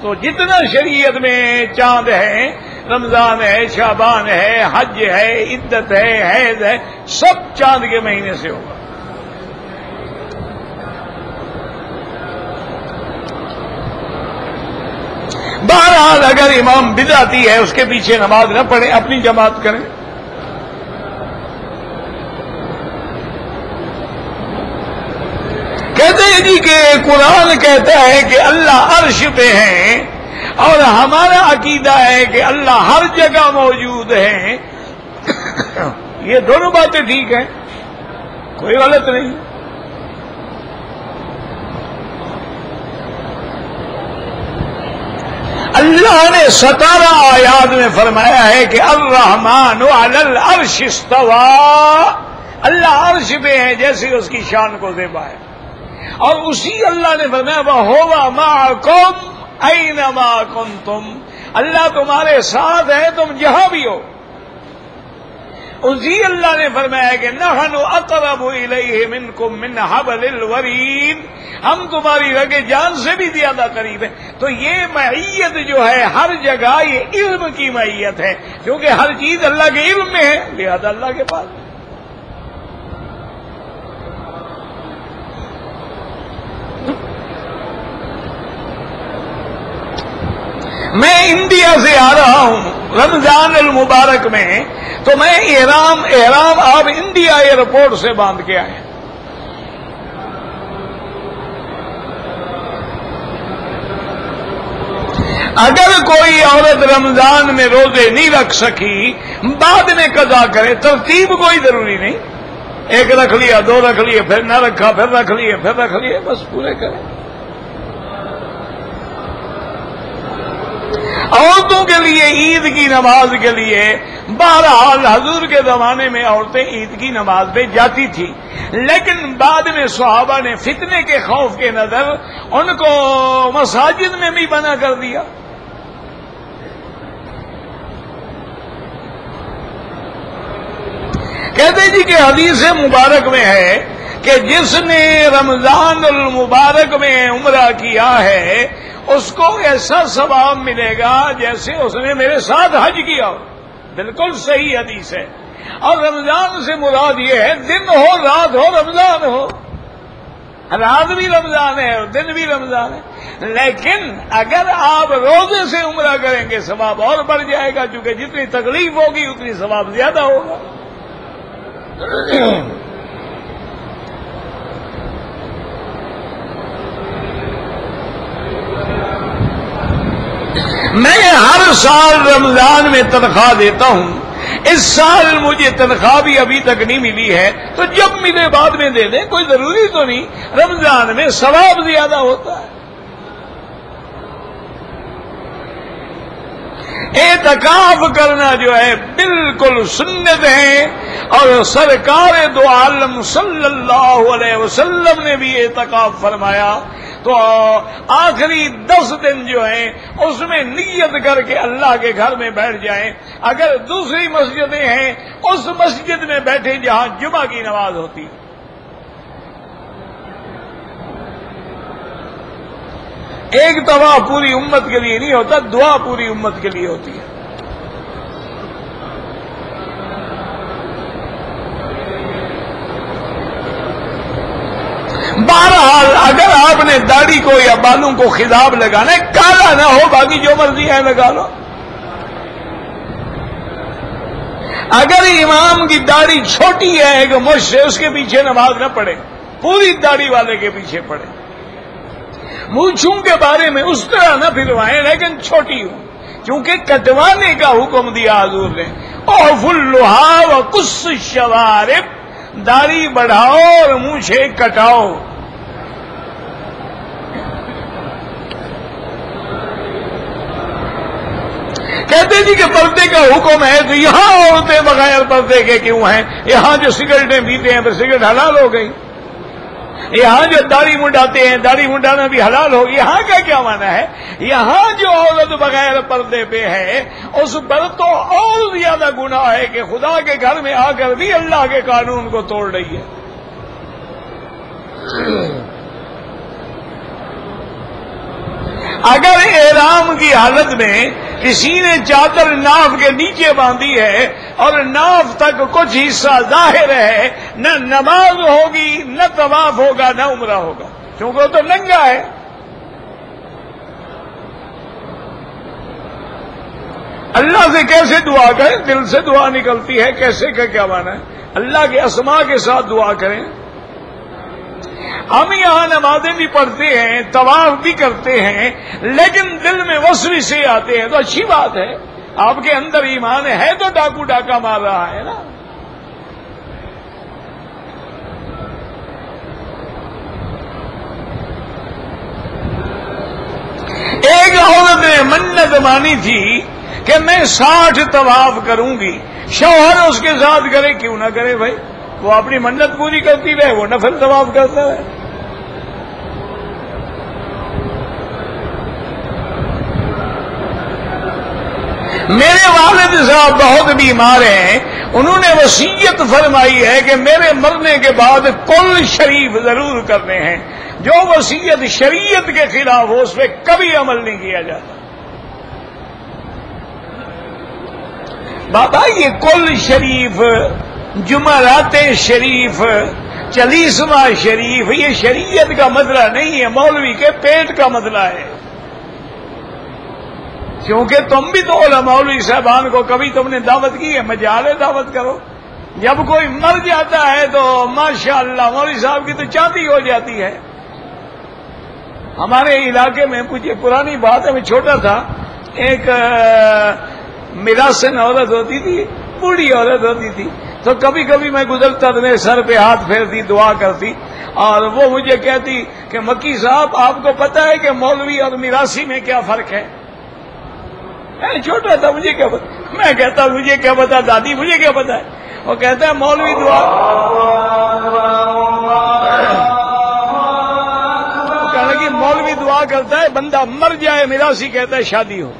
A: تو جتنا شریعت میں چاند ہے، رمضان ہے، شعبان ہے، حج ہے، عدت ہے، حیض ہے، سب چاند کے مہینے سے ہوگا۔ بہرحال اگر امام بدعتی ہے اس کے پیچھے نماز نہ پڑھیں، اپنی جماعت کریں۔ کہتے ہیں جی کہ قرآن کہتا ہے کہ اللہ عرش پہ ہیں، اور ہمارا عقیدہ ہے کہ اللہ ہر جگہ موجود ہے۔ یہ دونوں باتیں ٹھیک ہیں، کوئی غلط نہیں۔ اللہ نے 17 آیات میں فرمایا ہے کہ الرحمن علی العرش استوى، اللہ عرش پہ ہے جیسے اس کی شان کو زیبا ہے، اور اسی اللہ نے فرمایا وَهُوَ مَعَكُمْ أَيْنَمَا كُنْتُمْ، اللہ تمہارے ساتھ ہے تم جہاں بھی ہو۔ اسی اللہ نے فرمایا کہ نحن اقرب الیہ منکم من حبل الورید، ہم تمہاری رگ جان سے بھی زیادہ قریب ہیں۔ تو یہ معیت جو ہے ہر جگہ یہ علم کی معیت ہے، کیونکہ ہر چیز اللہ کے علم میں ہے، لہذا اللہ کے پاس۔ میں انڈیا سے آ رہا ہوں رمضان المبارک میں، تو میں احرام آپ انڈیا ایئرپورٹ سے باندھ کے آئے۔ اگر کوئی عورت رمضان میں روزے نہیں رکھ سکی، بعد میں قضا کرے، ترتیب کوئی ضروری نہیں، ایک رکھ لیا، 2 رکھ لیے، پھر نہ رکھا، پھر رکھ لیے، پھر رکھ لیے، بس پورے کریں۔ عورتوں کے لیے عید کی نماز کے لیے بہرحال حضور کے زمانے میں عورتیں عید کی نماز پہ جاتی تھی، لیکن بعد میں صحابہ نے فتنے کے خوف کے نظر ان کو مساجد میں بھی منع کر دیا۔ کہتے جی کہ حدیث مبارک میں ہے کہ جس نے رمضان المبارک میں عمرہ کیا ہے اس کو ایسا ثواب ملے گا جیسے اس نے میرے ساتھ حج کیا ہو۔ بالکل صحیح حدیث ہے۔ اور رمضان سے مراد یہ ہے دن ہو رات ہو رمضان ہو، رات بھی رمضان ہے اور دن بھی رمضان ہے، لیکن اگر آپ روزے سے عمرہ کریں گے ثواب اور بڑھ جائے گا، کیونکہ جتنی تکلیف ہوگی اتنی ثواب زیادہ ہوگا۔ میں ہر سال رمضان میں تنخواہ دیتا ہوں، اس سال مجھے تنخواہ بھی ابھی تک نہیں ملی ہے، تو جب ملے بعد میں دے دیں، کوئی ضروری تو نہیں، رمضان میں ثواب زیادہ ہوتا ہے۔ اعتکاف کرنا جو ہے بالکل سنت ہے، اور سرکار دو عالم صلی اللہ علیہ وسلم نے بھی اعتکاف فرمایا۔ تو آخری 10 دن جو ہیں اس میں نیت کر کے اللہ کے گھر میں بیٹھ جائیں، اگر دوسری مسجدیں ہیں اس مسجد میں بیٹھے جہاں جمعہ کی نماز ہوتی۔ ایک طواف پوری امت کے لیے نہیں ہوتا، دعا پوری امت کے لیے ہوتی ہے۔ بہرحال اگر آپ نے داڑھی کو یا بالوں کو خضاب لگانا ہے، کالا نہ ہو، باقی جو مرضی ہے لگا لو۔ اگر امام کی داڑھی چھوٹی ہے کہ مجھ سے اس کے پیچھے نماز نہ پڑھے، پوری داڑھی والے کے پیچھے پڑھے۔ مونچھوں کے بارے میں اس طرح نہ پھروائیں لیکن چھوٹی ہو، کیونکہ کٹوانے کا حکم دیا حضور نے۔ اوف اللحا وقص الشوارب، داڑھی بڑھاؤ اور مونچھیں کٹاؤ۔ کہتے جی کہ پردے کا حکم ہے تو یہاں عورتیں بغیر پردے کے کیوں ہیں؟ یہاں جو سگریٹیں پیتے ہیں پھر سگریٹ حلال ہو گئی، یہاں جو داڑھی منڈاتے ہیں داڑھی منڈانا بھی حلال ہو گئی۔ یہاں کا کیا معنی ہے؟ یہاں جو عورت بغیر پردے پہ ہے اس پر تو اور زیادہ گناہ ہے کہ خدا کے گھر میں آ کر بھی اللہ کے قانون کو توڑ رہی ہے۔ اگر احرام کی حالت میں کسی نے چادر ناف کے نیچے باندھی ہے اور ناف تک کچھ حصہ ظاہر ہے، نہ نماز ہوگی، نہ طواف ہوگا، نہ عمرہ ہوگا، کیونکہ وہ تو ننگا ہے۔ اللہ سے کیسے دعا کریں؟ دل سے دعا نکلتی ہے، کیسے کا کیا معنی ہے؟ اللہ کے اسماء کے ساتھ دعا کریں۔ ہم یہاں نمازیں بھی پڑھتے ہیں، طواف بھی کرتے ہیں، لیکن دل میں وسوسے آتے ہیں تو اچھی بات ہے، آپ کے اندر ایمان ہے تو ڈاکو ڈاکہ مار رہا ہے نا۔ ایک عورت نے منت مانی تھی کہ میں 60 طواف کروں گی، شوہر اس کے ساتھ کرے کیوں نہ کرے بھائی، وہ اپنی منت پوری کرتی رہے، وہ نفل طواف کرتا ہے۔ میرے والد صاحب بہت بیمار ہیں، انہوں نے وصیت فرمائی ہے کہ میرے مرنے کے بعد کل شریف ضرور کرنے ہیں، جو وصیت شریعت کے خلاف ہو اس پہ کبھی عمل نہیں کیا جاتا۔ بابا یہ کل شریف، جمعرات شریف، چالیسواں شریف، یہ شریعت کا مسئلہ نہیں ہے، مولوی کے پیٹ کا مسئلہ ہے۔ کیونکہ تم بھی تو مولوی صاحبان کو کبھی تم نے دعوت کی ہے، مجالے دعوت کرو۔ جب کوئی مر جاتا ہے تو ماشاءاللہ مولوی صاحب کی تو چاندی ہو جاتی ہے۔ ہمارے علاقے میں کچھ پرانی بات ہے، میں چھوٹا تھا، ایک میراسن عورت ہوتی تھی، بوڑھی عورت ہوتی تھی، تو کبھی کبھی میں گزرتا تو میرے سر پہ ہاتھ پھیرتی، دعا کرتی، اور وہ مجھے کہتی کہ مکی صاحب آپ کو پتہ ہے کہ مولوی اور میراثی میں کیا فرق ہے؟ میں چھوٹا تھا، مجھے کیا پتا؟ میں کہتا مجھے کیا پتا دادی، مجھے کیا پتا ہے؟ وہ کہتا ہے مولوی دعا، وہ کہنے لگی مولوی دعا کرتا ہے بندہ مر جائے، میراثی کہتا ہے شادی ہو۔